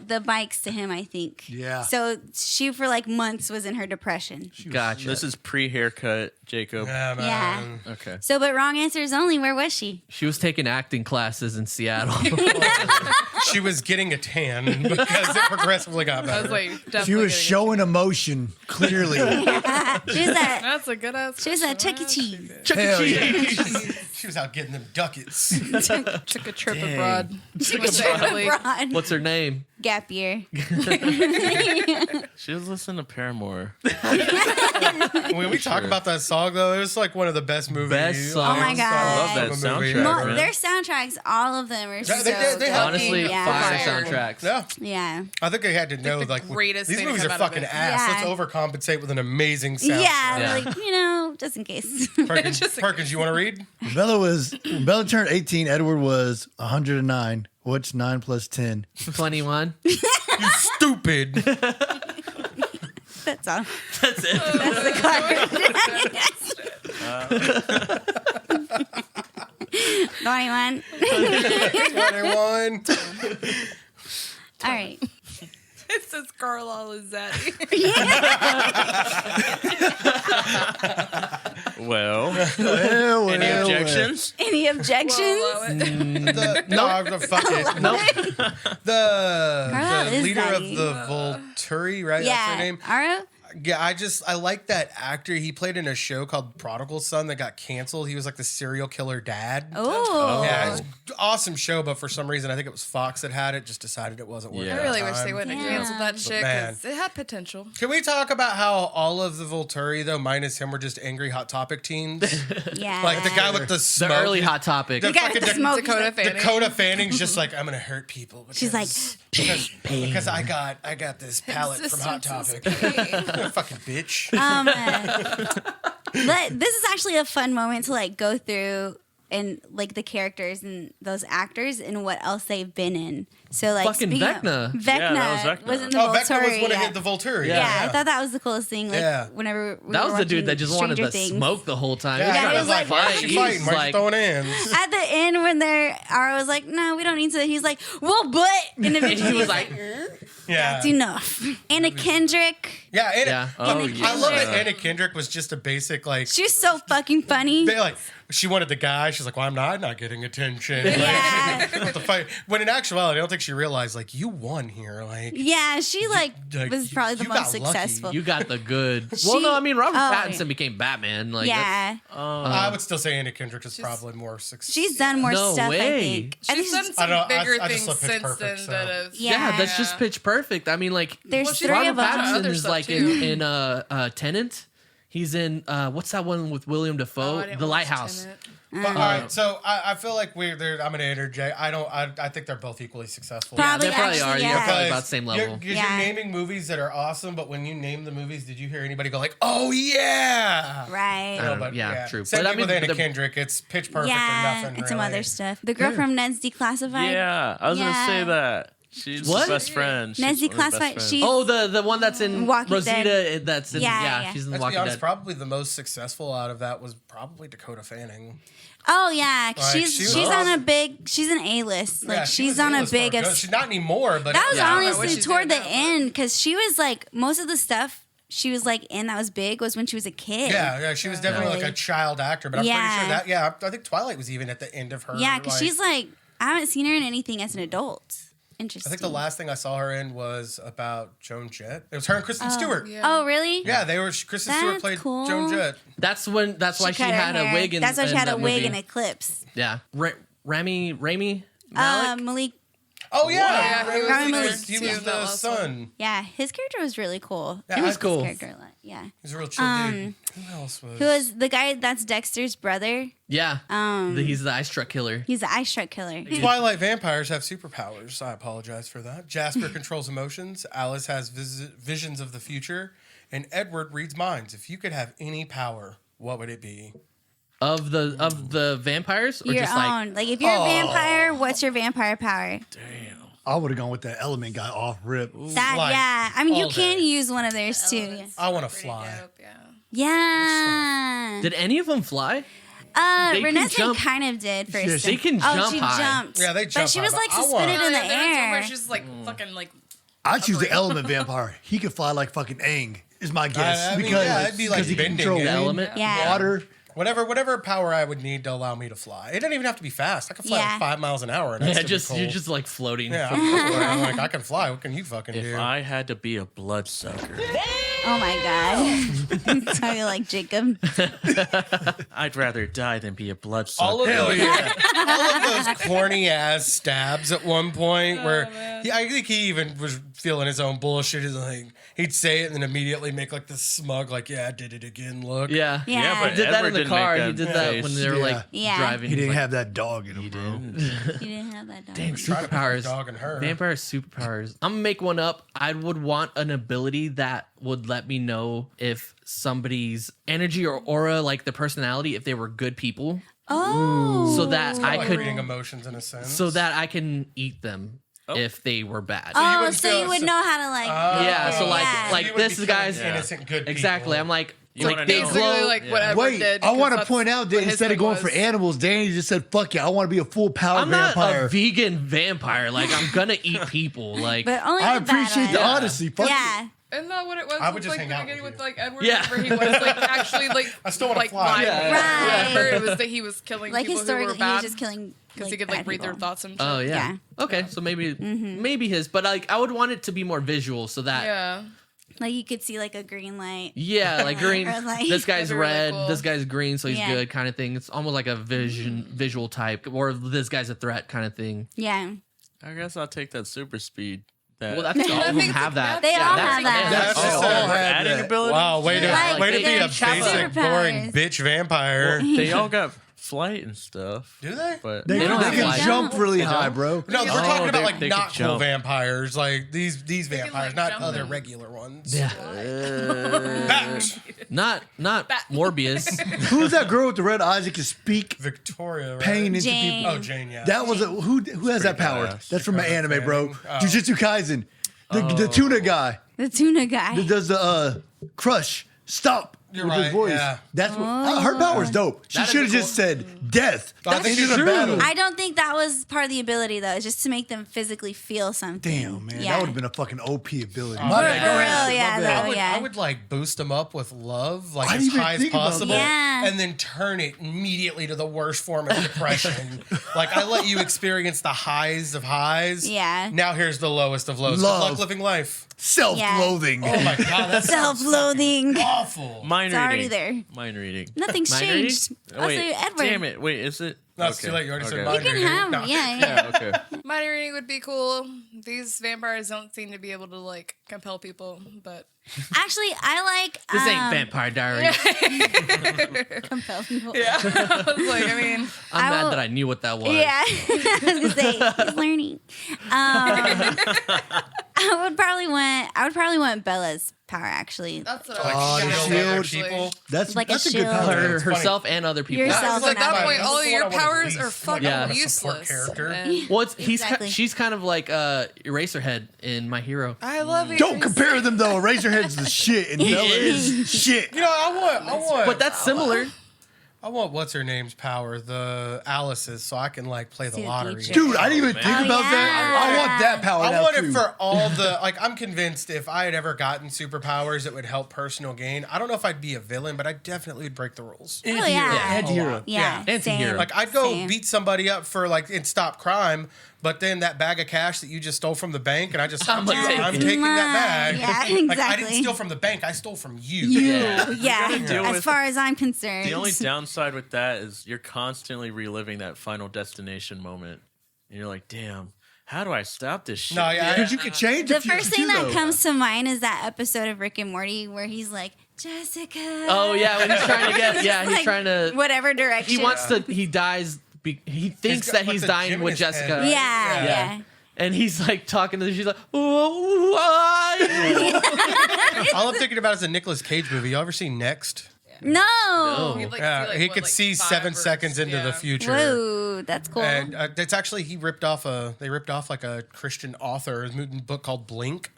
the bikes to him, I think. Yeah. So she, for like months, was in her depression. gotcha. This is pre-haircut, Jacob. Yeah, man. Okay. So, but wrong answers only. Where was she? She was taking acting classes in Seattle. She was getting a tan because it progressively got I better. was like, definitely She was getting showing emotion clearly. She was at. That's a good ass. She was at Chuck E. Cheese. Hell yeah. She was out getting them ducats. Took a trip abroad. Took a trip abroad. What's her name? Gap year. She was listening to Paramore. When we talk about that song, though, it was like one of the best movies. Best song. Oh my God. I love that of a movie soundtrack, ever. man. Their soundtracks, all of them are so they have- Honestly, yeah. fire Fire. soundtracks. Yeah, Yeah. I I think they had to know the like greatest these thing to movies come are out of fucking it. ass. Yeah. Let's overcompensate with an amazing soundtrack. Yeah, Yeah. like, just in case. Perkins, Just in Perkins, you want to read? When Bella turned 18, Edward was 109. What's 9 plus 10? 21. You stupid. That's all. That's it. That's the card. 21. 21. All right. It says Carla Lizzetti. Well, Well, any well, objections? Any objections? No, fuck it. Nope. The Carla is leader of daddy. the Volturi, right? That's her Yeah. name. Aro? Yeah, I like that actor. He played in a show called Prodigal Son that got canceled. He was like the serial killer dad. Oh. Yeah, it's an awesome show, but for some reason, I think it was Fox that had it, just decided it wasn't working. Yeah. I at really the wish they time. wouldn't have Yeah. canceled that shit man. because it had potential. Can we talk about how all of the Volturi, though, minus him, were just angry Hot Topic teens? Yeah. Like the guy with the The smoke. early Hot Topic. The guy with fucking the smoke. Dakota Fanning. Dakota Fanning's just like, I'm gonna hurt people. Because, She's like, because I got this palette from Hot Topic. Fucking bitch. This is actually a fun moment to like go through and like the characters and those actors and what else they've been in. So like Fucking speaking of- Vecna. Vecna Yeah, that was Vecna. was in the Oh, Vecna was Volturi. when it Yeah. hit the Volturi. Yeah, I thought that was the coolest thing. Like Yeah. whenever we That were was the dude watching that just wanted Stranger to Things. smoke the whole time. Yeah, Yeah, he he was was like, like- why are you He fighting? was Why are you like- throwing hands? At the end when Ara was like, no, we don't need to. He's like, well, but individually He was like, Yeah. that's enough. Anna Kendrick, Yeah, Anna, Yeah. Oh, I love that yeah. Anna Kendrick was just a basic, like, she was so fucking funny. they like, she wanted the guy. She's like, well, I'm not getting attention. Like, Yeah. she wants to fight. When in actuality, I don't think she realized, like, you won here. Like, Yeah, she like like, was probably the you most got lucky. successful. you got the good. She- Well, no, I mean Robert oh, Pattinson yeah. became Batman. Like, Yeah, I would still say Anna Kendrick is probably more successful. she's done more No stuff. I way. think. I She's think done I some don't- bigger I just things love Pitch since Perfect, then so. that have. yeah, that's just Pitch Perfect. I mean, like, There's Well, she's three done of a bunch of them. other Pattinson is stuff, like too. in Tenant. He's in what's that one with William Dafoe? Oh, I didn't The watch Lighthouse. Tenet. But, all right, so I feel like I'm going to interject. I think they're both equally successful. Probably They probably actually, are. yeah. You're probably Because about the same level. You're Yeah. naming movies that are awesome, but when you name the movies, did you hear anybody go like, "Oh yeah"? Right. Uh, But, yeah, true. Same But I thing with mean, Anna the- Kendrick. It's Pitch Perfect Yeah, or nothing. and some really. other stuff. The girl from Ned's Declassified. Yeah, I was gonna Yeah. say that. She's What? his best friend. She's Ned's one of his best Declassified. friends. She's Oh, the one that's in Walking Rosita. Dead. That's in Yeah, yeah. she's in The Let's be Walking honest. Dead. Probably the most successful out of that was probably Dakota Fanning. Oh yeah, Like, she's she was on a awesome. big. She's an A-list. Like Yeah, she she's was on a A-list big. star. No, she's not anymore, but That was Yeah, I don't know what honestly she's toward doing the now, but- end because she was like most of the stuff she was like in that was big was when she was a kid. yeah, she was definitely like a child actor. But I'm pretty Yeah. sure that. Yeah, I think Twilight was even at the end of her. Yeah, because like- she's like I haven't seen her in anything as an adult. Interesting. I think the last thing I saw her in was about Joan Jett. It was her and Kristen Stewart. Yeah. Oh really? Yeah, they were. Kristen Stewart That's played cool. Joan Jett. That's why she cut her had a hair. wig. In, That's why she in had a that wig movie. and Eclipse. Yeah, Rami Malik. Malik. Oh yeah, Yeah, he was Rami the Malek. first he too, was that the last one. son. Yeah, his character was really cool. Yeah, He was I- cool. Character a lot. Yeah. He's a real chill dude. Who else was? Who was the guy that's Dexter's brother? Yeah, he's the ice truck killer. He's the ice truck killer. Twilight vampires have superpowers. I apologize for that. Jasper controls emotions. Alice has visions of the future, and Edward reads minds. If you could have any power, what would it be? Of the vampires, or Your just like own. Like if you're a vampire, what's your vampire power? I would have gone with that element guy off rip. That Flight. yeah. I mean you All can day. use one of theirs too. I want to Pretty fly. dope, yeah. Yeah. did any of them fly? They can Renessa jump- kind of did first. Yeah, they can oh, jump she high. jumped. Yeah, they jump But she high, was but like I want- suspended in the Yeah, there are some where air. she's like fucking like. I choose the element vampire. He could fly like fucking Aang, is my guess. I mean, because yeah, it'd be like because he can bending control it. The wind, element. Yeah. water. Whatever power I would need to allow me to fly. It doesn't even have to be fast. I can fly Yeah. like 5 miles an hour. And that'd Yeah, still be just cool. you're just like floating. Yeah, I'm like I can fly. What can you fucking do? If I had to be a bloodsucker, Oh my god. Sounded like Jacob. I'd rather die than be a bloodsucker. all of those corny ass stabs at one point where I think he even was feeling his own bullshit. He's like he'd say it and then immediately make like this smug like I did it again look. Yeah. Yeah. Yeah, but He did that Edward in the didn't car. make He that did that face. when they were like Yeah. driving. He didn't like, have that dog in him, bro. You didn't have that dog. Dang, Try to put superpowers. his dog in her. Vampire superpowers. I'm gonna make one up. I would want an ability that would let me know if somebody's energy or aura, like their personality, if they were good people, Oh. so that I like could, reading emotions in a sense. so that I can eat them if they were bad. Oh, wouldn't so feel- you would know how to like. Yeah, so like Yeah. like You would this be guy's killing innocent good people. exactly. I'm like You like wanna they know. Basically, glow. like what Edward Wait, did. I want because to that's point out that what his instead of thing going for was. animals, Danny just said, "Fuck yeah, I want to be a full power I'm not vampire." a vegan vampire. Like I'm gonna eat people. Like But only I the bad appreciate the ones. honesty. Fuck Yeah. Isn't that what it was? I would with, just like, hang the out beginning with with you. like Edward, Yeah. where he was like actually like I still wanna like fly. live. Yeah. Right. Where it was that he was killing Like people who were historically, he bad was just killing. because he could like bad read their people. thoughts and shit. oh yeah. Yeah. Okay, so maybe his, but like I would want it to be more visual so that Yeah. Like you could see like a green light. Yeah, like green. Or, like- This guy's That'd be really red. cool. This guy's green, so he's Yeah. good, kind of thing. It's almost like a visual type, or this guy's a threat, kind of thing. Yeah. I guess I'll take that super speed. That Well, I think all of them think have that. They all that's- have that. That's Oh, just all adding that. ability. Wow, way to Like, way to be a they're basic, superpowers. boring bitch vampire. They all got flight and stuff. Do they? But They, They don't they have can light. jump really high, don't? bro. No, we're Oh, talking about like they not could cool jump. vampires, like these can, vampires, like, not jump other and- regular ones. Yeah, Bat. not Morbius. Who's that girl with the red eyes that can speak Victoria, right? pain into Jane. people? Oh, Jane, yeah. That was who has that pretty power? badass. That's from an Dakota anime, bro. Fanning. Oh. Jujutsu Kaisen. The tuna guy The tuna guy. that does the crush. Stop. You're with his right, voice. yeah. That's what her power's dope. She That is should have a just said death. I think Into it's the true. battle. I don't think that was part of the ability though. It's just to make them physically feel something. Damn, man. Yeah. That would have been a fucking OP ability. Oh, My yeah. bad. For Go real, ahead. yeah, My though. bad. yeah. I would like boost them up with love, like I as didn't even high as think about possible, that. Yeah. and then turn it immediately to the worst form of depression. Like I let you experience the highs of highs. Yeah. Now here's the lowest of lows. Love. Good luck living life. Self-loathing. Oh my god, that's Self-loathing. awful. mind It's reading. already there. Mind reading. Nothing's Mind changed. Also, Wait, Edward. damn it. Wait, is it? No, it's too late. You already said okay. mind You can reading. have, No. yeah. Yeah, okay. Mind reading would be cool. These vampires don't seem to be able to like compel people, but Actually, I like. This ain't Vampire Diaries. Compel people. yeah, I was like, I mean, I'm I mad will- that I knew what that was. Yeah, I was gonna say he's learning. I would probably want Bella's power. Actually, that's what Like I was the shield thinking, other actually. people. That's Like a that's a good shield. power. Her, It's funny. herself and other people. Yourself. Because at that That's point, all of your That's the one I wanna powers leave. are fucking Yeah. A support useless. character. And Well, Exactly. she's kind of like Eraserhead in My Hero. I love it. Don't compare them though. Razorhead's the shit, and Bella is shit. You know, I want. But that's similar. I want what's her name's power, the Alice's, so I can like play the See the lottery. future. Dude, I didn't even man. think Oh, about that. I want that power I now want too. it for all the like. I'm convinced if I had ever gotten superpowers, it would help personal gain. I don't know if I'd be a villain, but I definitely would break the rules. oh yeah, Anti-hero. yeah, Anti-hero. same. Like I'd go Same. beat somebody up for like and stop crime, but then that bag of cash that you just stole from the bank, and I just I'm gonna take I'm it. taking that bag. Yeah, Like I didn't exactly. steal from the bank, I stole from you. Yeah. Yeah, deal as with- far as I'm concerned. The only downside with that is you're constantly reliving that final destination moment. And you're like, damn, how do I stop this shit? No, yeah, Because you could change the the future first thing too, that though. comes to mind is that episode of Rick and Morty where he's like, Jessica. Oh yeah, when he's trying to get. Yeah, he's Like, trying to. whatever direction. He wants to. He dies. He thinks got, that like, he's the dying gym in with his head, Jessica. right? Yeah, yeah. And he's like talking to her. She's like, oh, why? All I'm thinking about is a Nicolas Cage movie. Y'all ever seen Next? No. He'd, like, Yeah, see, like, he what, could like, see 5 7 or- seconds into the yeah. future. Whoa, that's cool. And it's actually they ripped off like a Christian author's book called Blink.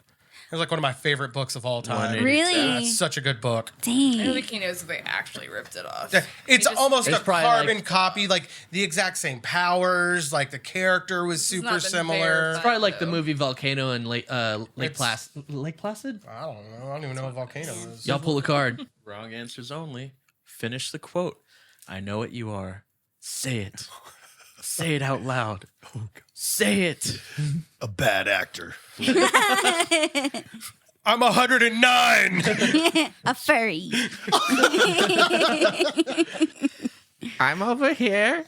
It was like one of my favorite books of all time. 180. Really? Yeah, it's such a good book. I don't Dang. think he knows if they actually ripped it off. It's He just- almost It's a probably carbon like- copy, like the exact same powers. Like the character was has super not been similar. verified. Probably like the though. movie Volcano and Lake It's- Placid. Lake Placid. I don't know. I don't even know what volcano is. Y'all pull a card. Wrong answers only. Finish the quote. I know what you are. Say it. Say it out loud. Say it. A bad actor. I'm 109. A furry. I'm over here.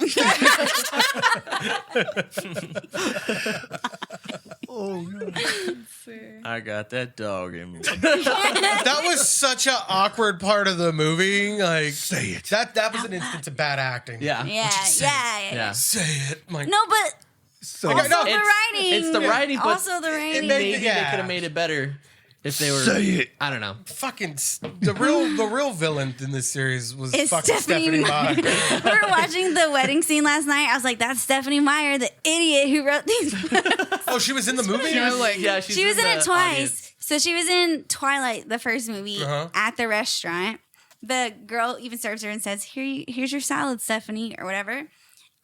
Oh no. I got that dog in me. That was such an awkward part of the movie. Like Say it. that was an instance of bad acting. Yeah. Yeah, yeah. Yeah. Say it. I'm like, No, but So also no, the writing. It's the writing, but also the writing. maybe they yeah. could have made it better if they were. Say it. I don't know. fucking the real villain in this series was It's fucking Stephanie Meyer. we were watching the wedding scene last night. I was like, that's Stephanie Meyer, the idiot who wrote these books. Oh, she was in the movie. She was like, yeah, She was in it twice. So she was in Twilight, the first movie, Uh-huh. at the restaurant. The girl even serves her and says, here's your salad, Stephanie, or whatever.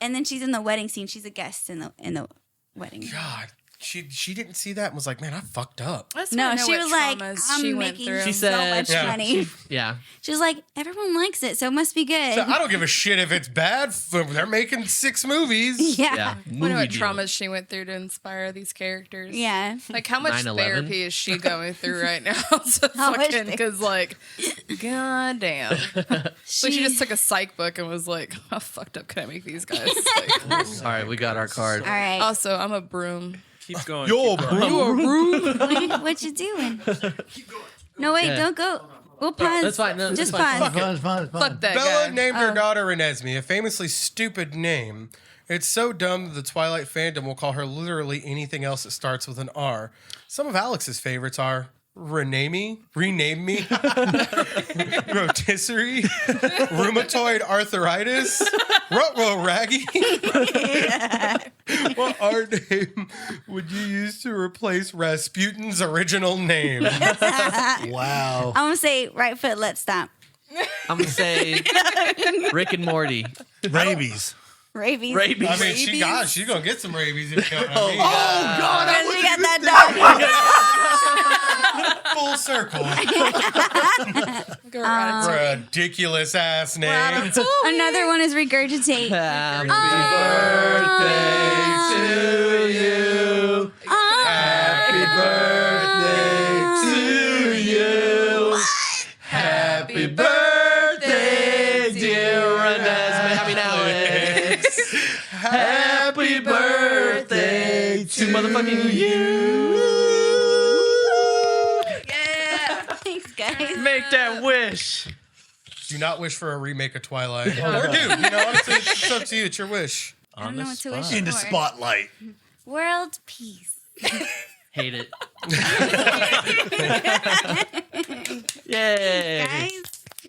And then she's in the wedding scene. She's a guest in the wedding. God, she didn't see that and was like, man, I fucked up. Let's No, know she what was like, traumas I'm she went making through. She so said- much Yeah. money. Yeah. She was like, everyone likes it, so it must be good. So I don't give a shit if it's bad. They're making 6 movies. yeah. Yeah. I wonder what deal. traumas she went through to inspire these characters. Yeah. Like, how much 9/11. therapy is she going through right now? So How much fucking, because, like, goddamn. Like, she just took a psych book and was like, how fucked up can I make these guys? Like, All right, we got our card. All right. also, I'm a broom. Keep going. Yo, keep going. bro. You a room? What you doing? No, wait, Yeah. don't go. We'll pause. That's fine. No, Just that's fine. pause. It's fine, it's fine, it's fine. Fuck that Bella guy. named her daughter Renesmee, a famously stupid name. It's so dumb that the Twilight fandom will call her literally anything else that starts with an R. Some of Alex's favorites are Rename Me, Rotisserie, Rheumatoid Arthritis, Rutro Raggy. What art name would you use to replace Rasputin's original name? Wow. I'm going to say right foot, let's stop. I'm gonna say Rick and Morty. Rabies. Rabies. Rabies. I mean, she's gonna get some rabies if you know what I mean. Because we got that dog. Full circle. Go around. Ridiculous ass name. Another one is regurgitate. Happy birthday to you. Happy birthday to you. Happy birthday, dear Renesmee. I mean, Alex. Happy birthday to motherfucking you. Yeah. Thanks, guys. Make that wish. Do not wish for a remake of Twilight. Or do. You know, honestly, it's up to you. It's your wish. I don't know what to wish In the for. spotlight. World peace. Hate it. Yay. Guys,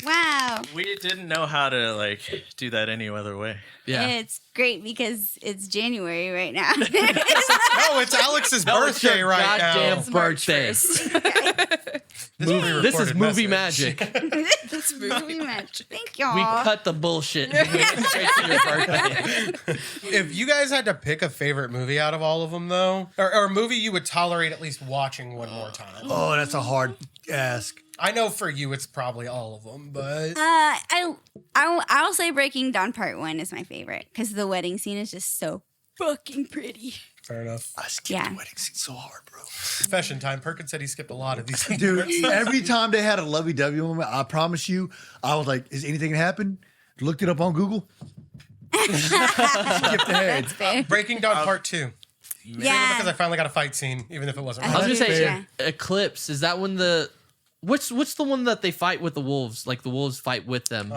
wow. We didn't know how to like do that any other way. Yeah. It's great because it's January right now. No, it's Alex's No, it's birthday your right goddamn now. birthday. This is movie magic. This movie match. Thank y'all. We cut the bullshit. And we went straight to your birthday. If you guys had to pick a favorite movie out of all of them, though, or a movie you would tolerate at least watching one more time. Oh, that's a hard ask. I know for you it's probably all of them, but I'll say Breaking Dawn Part 1 is my favorite because the wedding scene is just so fucking pretty. fair enough. I skipped Yeah. the wedding scene so hard, bro. Confession time. Perkins said he skipped a lot of these. Dude, every time they had a lovey-dovey moment, I promise you, I was like, is anything gonna happen? Looked it up on Google. Skipped ahead. That's fair. Breaking Dawn Part 2. Yeah. Because I finally got a fight scene, even if it wasn't. I was gonna right. say Yeah. Eclipse. Is that when the what's the one that they fight with the wolves? Like the wolves fight with them.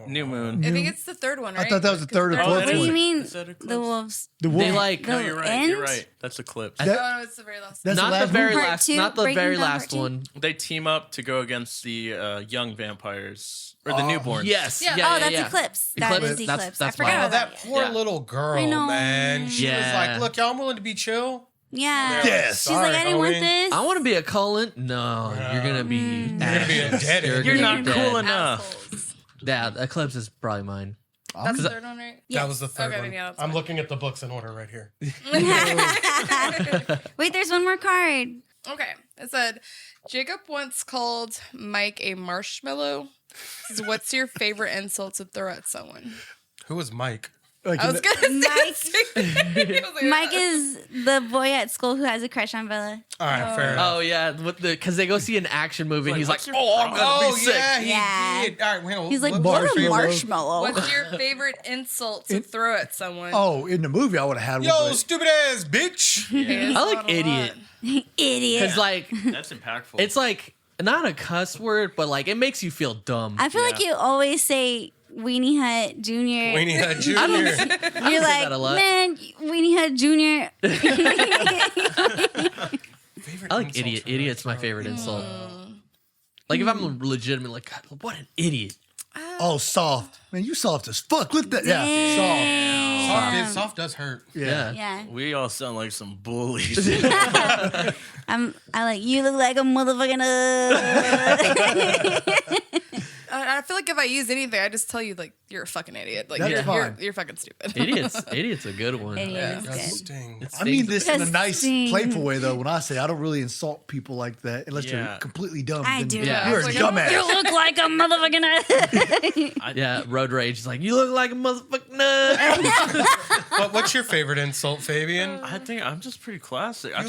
New Moon. I think it's the third one, right? thought that was the third or Because fourth What do one. you mean? Is that Eclipse? The wolves. The they wolf. like No, The you're right. end? You're right. That's Eclipse. Oh, no, it's the very last one. That's not the the last very one? Part last, two, not the Breaking very Dawn Part last two? one. They team up to go against the young vampires or the newborns. Yes. Yeah. Yeah. Oh, that's yeah. Eclipse. That Eclipse, is that's- Eclipse. that's I forgot mine. Oh, about that that. poor Yeah. little girl, I know. man. She was Yeah. like, look, y'all, I'm willing to be chill. Yeah. Yes. She's like, I didn't want this. I want to be a Cullen. No, you're gonna be. You're gonna be a ashes. dead end. You're gonna not be cool dead. enough. Assholes. Yeah, Eclipse is probably mine. That's the third one, right? That was the third Okay, one. yeah, that's I'm fine. looking at the books in order right here. Wait, there's one more card. Okay. It said, Jacob once called Mike a marshmallow. It says, what's your favorite insult to throw at someone? Who was Mike? Like, I was going to say Mike. Mike is the boy at school who has a crush on Bella. All right, fair enough. Oh yeah, because they go see an action movie and he's like, what's your "Oh, I'm gonna Oh, be sick." yeah, he Yeah. did. All right, well, He's like, what- what a Marshmallow. marshmallow. What's your favorite insult to throw at someone? oh, in the movie, I would have had Yo, one. stupid ass bitch. It's I not like a idiot lot. Idiot. because like That's impactful. it's like not a cuss word, but like it makes you feel dumb. I feel like you always say Weenie Hut Jr. Weenie Hut Jr. I You're say that a lot. like, man, Weenie Hut Jr. Favorite I like insults idiot. for Idiot's my her. favorite insult. Like if I'm legitimate, like God, what an idiot. Oh, soft. Man, you soft as fuck. Look at that. Yeah, Soft does hurt. soft. Yeah. Yeah. we all sound like some bullies. I like, you look like a motherfucking I feel like if I use anything, I just tell you like you're a fucking idiot. Like That's fine. you're fucking stupid. Idiot's a good one. Idiot is That good. stings. I mean this in a Because nice, sing- playful way, though. When I say I don't really insult people like that unless Yeah. you're completely dumb. I then do. Yeah. You're a Like, dumbass. You look like a motherfucking. Yeah, road rage is like, you look like a motherfucking nut. What's your favorite insult, Fabian? I think I'm just pretty classic. I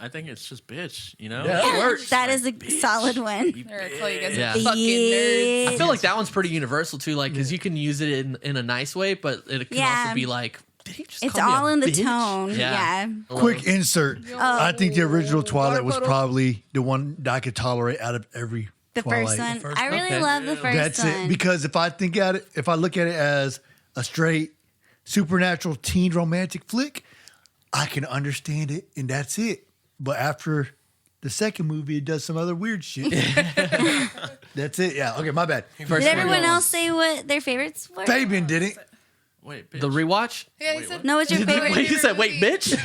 think it's just bitch, you know? Yeah, that works. That is a solid one. Or I call you guys Yeah. fucking nerds. I feel like that one's pretty universal too, like because you can use it in a nice way, but it can Yeah. also be like, did he just It's call me a all in the bitch? tone. Yeah. Quick insert. I think the original Twilight was water bottle. probably the one that I could tolerate out of every The Twilight. first one. first I really Okay. love the first That's one. it. Because if I look at it as a straight supernatural teen romantic flick, I can understand it, and that's it. But after the second movie, it does some other weird shit. That's it. Yeah. Okay. My bad. Did everyone else say what their favorites were? Fabian did it. Wait, bitch. The rewatch? Yeah, he said. No, what's your favorite? Wait, you said, wait, bitch?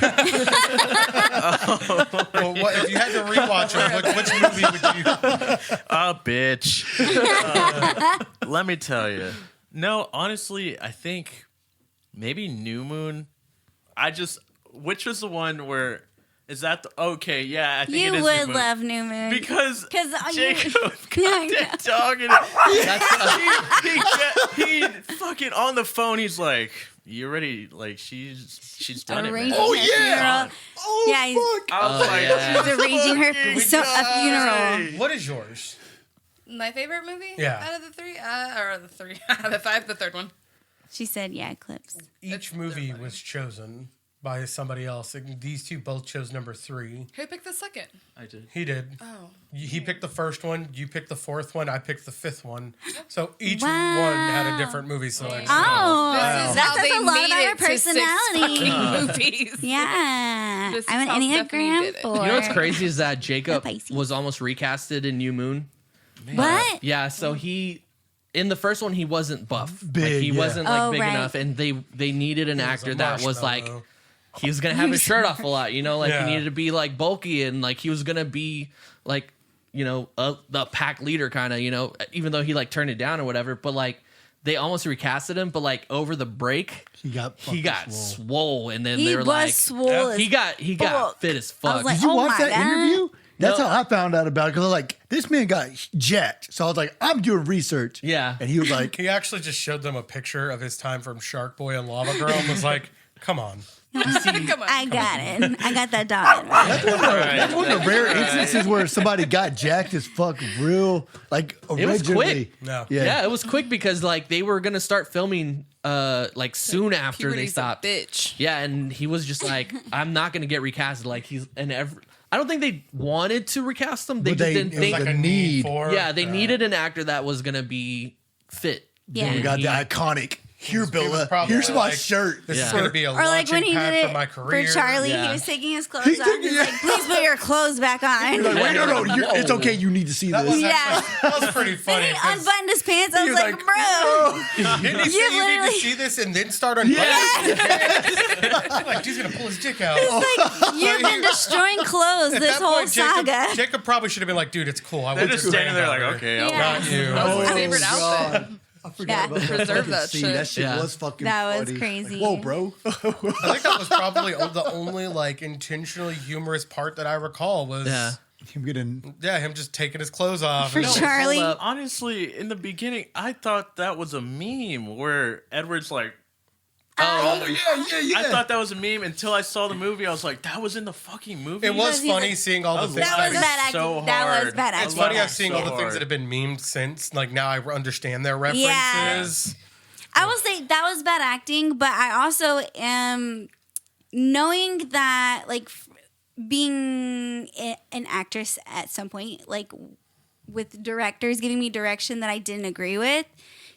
Well, if you had to rewatch it, which movie would you? Bitch. Let me tell you. No, honestly, I think maybe New Moon. Which was the one where, is that the, okay, yeah, I think You it is New would Moon. love New Moon. Because 'Cause, Jacob Yeah, I know. got dogging he fucking on the phone, he's like, you ready? Like, she's done it, man. Arranging Oh, her yeah. funeral. Oh, Yeah, he's- fuck. I was like, yeah. He's arranging her a funeral. What is yours? My favorite movie? Yeah. Out of the three? Or the three. Out of the five, the third one. She said, yeah, Eclipse. Each movie was chosen by somebody else. And these two both chose number 3. Who picked the second? I did. He did. Oh. He picked the first one. You picked the 4th one. I picked the 5th one. So each Wow. one had a different movie selection. Oh, This is that how says they a lot made about her it to 6 personality. fucking movies. Yeah. This is I'm how an Stephanie Enneagram did it. 4. You know what's crazy is that Jacob Pisces. was almost recasted in New Moon. What? Yeah, so in the first one he wasn't buff. Like, Big, he yeah. wasn't like Oh, big right. enough, and they needed an He was a actor that was like marshmallow. he was gonna have his shirt off a lot, you know, like Yeah. he needed to be like bulky and like he was gonna be like, you know, the pack leader kind of, you know, even though he like turned it down or whatever, but like they almost recasted him, but like over the break He got swole, and then He they were was like swole as he got fuck. fit as I was fuck. like, Did you oh watch my that God. interview? That's No. how I found out about it. Because like, this man got jacked. So I was like, I'm doing research. Yeah. And he was like, He actually just showed them a picture of his time from Shark Boy and Lava Girl and was like, come on. Come on. I got it. I got that dog. that's one of the rare instances where somebody got jacked as fuck real, like It was originally. quick. No. Yeah, it was quick because like they were gonna start filming like soon after they Puberty's a stopped. bitch. Yeah, and he was just like, I'm not gonna get recasted. Like I don't think they wanted to recast him. They But just they- didn't it was think. like a need. for. Yeah, they needed an actor that was gonna be fit. Yeah. We got He- the iconic, here, was Billa, probably here's my like, shirt. This is Yeah. going to be a Or like when launching he pad did for my it career. for Charlie, Yeah. he was taking his clothes off. He's like, please put your clothes back on. Like, wait, no, it's okay. You need to see That was, this. Yeah. actually, that was pretty Then funny. he 'cause unbuttoned his pants. I was was like, like, bro. Didn't he say You you need literally- to see this and then start unbuttoning? Like, he's going to pull his dick out. Like, you've been destroying clothes At this that whole point, saga. Jacob probably should have been like, dude, it's cool. I They're want just your standing there like, granddaughter. okay, Yeah. Not you. That was his Oh, favorite God. outfit. I forgot Yeah. about that. Preserve fucking that scene. shit. That shit Yeah. was fucking That was funny. crazy. Like, whoa, bro. I think that was probably the only like intentionally humorous part that I recall was Yeah. Him getting him just taking his clothes off. For And- Charlie. hold up. Honestly, in the beginning, I thought that was a meme where Edward's like, Oh, yeah. I thought that was a meme until I saw the movie. I was like, that was in the fucking movie. It was He's funny like- seeing all the things. That was That bad acting. so That was hard. bad I It's acting. love funny that I've seen so all the things hard. that have been memed since. Like now I understand their Yeah. references. I will say that was bad acting, but I also am knowing that, like, being an actress at some point, like, with directors giving me direction that I didn't agree with.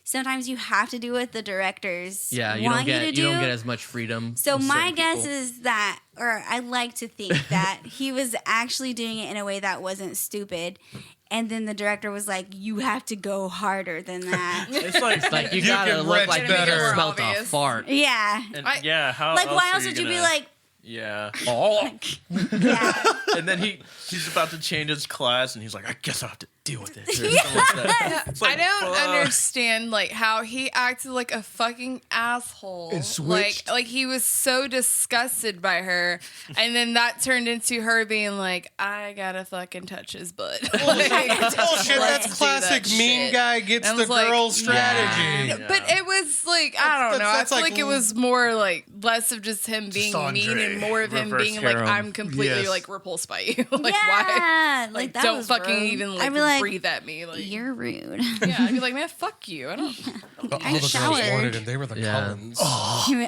Sometimes you have to do what the directors Yeah, you want don't you to get do. you don't get as much freedom. So with my certain guess people. is that, or I like to think that he was actually doing it in a way that wasn't stupid. And then the director was like, you have to go harder than that. It's like, you You gotta can look wrench like better. you smelled a Obvious. fart. Yeah. and, yeah, how Like, why are else would you be gonna- like, Yeah. Oh, Yeah. And then he's about to change his class, and he's like, I guess I'll have to deal with it. Or something like that. It's I like, don't fuck. understand like how he acted like a fucking asshole. And switched. Like he was so disgusted by her, and then that turned into her being like, I gotta fucking touch his butt. Like, Bullshit. let's That's do classic. that Mean shit. guy gets And I the was like, girl's strategy. Yeah. But it was like I don't know. that's I feel like like it was more like less of just him being Andre. mean and more of him Reverse being like harem. I'm completely Yes. like repulsed by you. Like why? Yeah, Like that don't was fucking rude. even I'd like, be like, breathe at me. Like you're rude. yeah, I'd be like, man, fuck you. I don't. All the girls showered. wanted him. They were the Yeah. Cullens.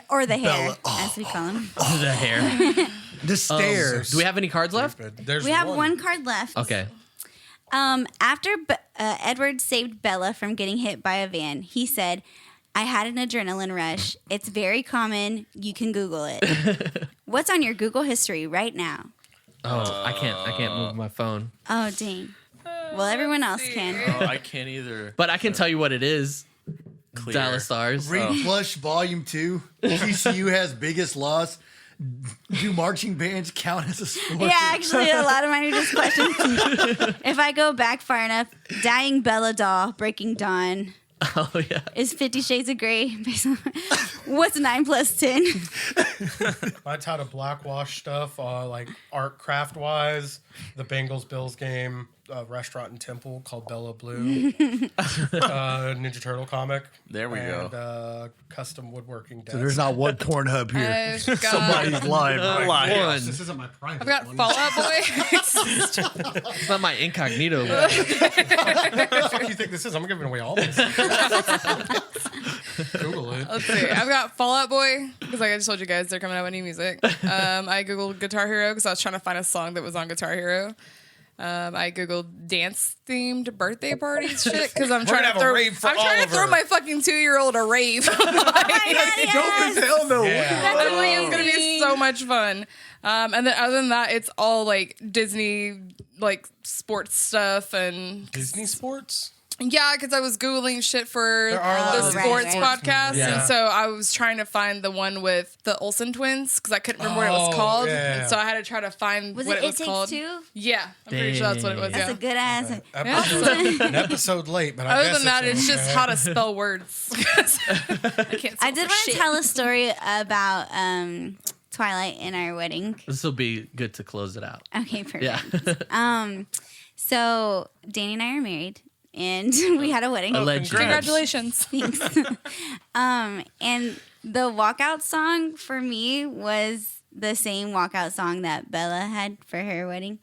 Or the hair, Bella. as we call him. the hair. The stairs. Do we have any cards left? There's We have one card left. Okay. After Edward saved Bella from getting hit by a van, he said, I had an adrenaline rush. It's very common. You can Google it. What's on your Google history right now? Oh, I can't move my phone. Oh, dang. Well, everyone else can. Oh, I can't either. But I can tell you what it is. Clear. Dallas Stars. Read Flush Volume 2. TCU has biggest loss. Do marching bands count as a sport? Yeah, actually, a lot of mine are just questions. If I go back far enough, Dying Bella Doll, Breaking Dawn. Oh yeah. Is 50 Shades of Grey. What's 9 plus 10? I taught a blackwash stuff, like art craft wise. The Bengals Bills game, restaurant and temple called Bella Blue. Ninja Turtle comic. There we go. Custom woodworking desk. So there's not one Pornhub here. I've got, Somebody's live. right? One. This isn't my private I've got one. Fallout Boy. It's not my incognito. What the fuck do you think this is? I'm giving away all this. Google it. Let's see. I've got Fallout Boy because, like I just told you guys, they're coming out with new music. I googled Guitar Hero because I was trying to find a song that was on Guitar Hero. I googled dance themed birthday parties shit because I'm trying gonna to have a throw. rave for I'm trying to Oliver. throw my fucking 2-year-old a rave. Oh my God, yes. Dope as hell, no. Yeah. It's gonna be so much fun. And then other than that, it's all like Disney like sports stuff and Disney Sports? yeah, because I was googling shit for There are a lot the of sports Disney sports podcast, movies. and Yeah. so I was trying to find the one with the Olsen twins because I couldn't remember what it was Oh, called, yeah. and so I had to try to find Was what it it was It called. Takes Two? Yeah, I'm pretty sure that's what it was. That's Yeah. a good ass. An episode late, but I Other guess than that, it's just okay. how to spell words. I can't. I did want to tell a story about Twilight and our wedding. This will be good to close it out. Okay, perfect. Yeah. So Danny and I are married, and we had a wedding. Alleged. Congratulations. Thanks. And the walkout song for me was the same walkout song that Bella had for her wedding.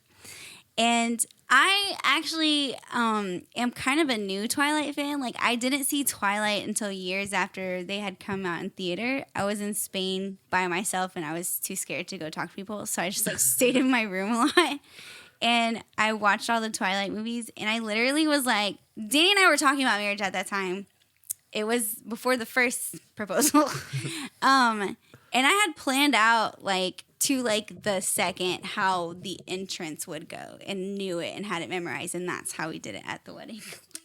And I actually am kind of a new Twilight fan. Like, I didn't see Twilight until years after they had come out in theater. I was in Spain by myself, and I was too scared to go talk to people. So I just, like, stayed in my room a lot. And I watched all the Twilight movies, and I literally was like, Danny and I were talking about marriage at that time. It was before the first proposal. And I had planned out, like, to, like, the second how the entrance would go and knew it and had it memorized. And that's how we did it at the wedding.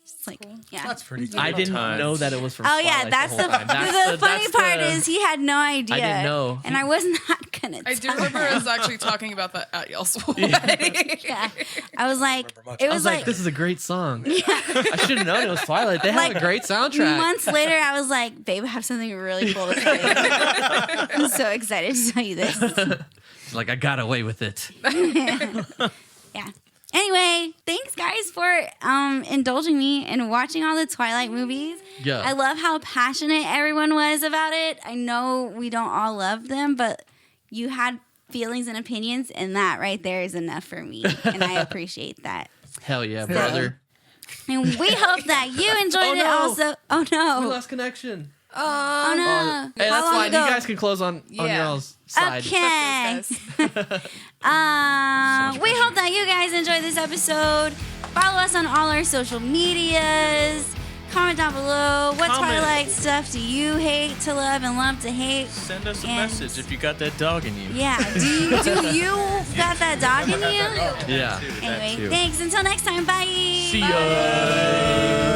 Just like, yeah. That's pretty cool. I didn't Times. know that it was from. Oh, yeah, Twilight that's the the, whole time. the funny that's part the- is he had no idea. I didn't know. And I was not going to I do tell remember him. us actually talking about that at y'all's wedding. Yeah. I was like, remember much. it I was was like, like, this is a great song. I should have known it was Twilight. They have Like, a great soundtrack. months later, I was like, babe, I have something really cool to tell you. I'm so excited to tell you this. Like I got away with it. Yeah. Anyway, thanks guys for indulging me and watching all the Twilight movies. Yeah. I love how passionate everyone was about it. I know we don't all love them, but you had feelings and opinions, and that right there is enough for me. And I appreciate that. Hell yeah, brother. And we hope that you enjoyed Oh, it no. also. Oh We no. lost connection. Oh no. Hey, How that's long fine. ago? You guys can close on Yeah. y'all's side. Okay. Fuck those guys. We hope that you guys enjoyed this episode. Follow us on all our social medias. Comment down below. What Comment. Twilight stuff do you hate to love and love to hate? Send us a And- message if you got that dog in you. Yeah. Do you got that dog in you? Yeah. Anyway, too. thanks. Until next time. Bye. See ya.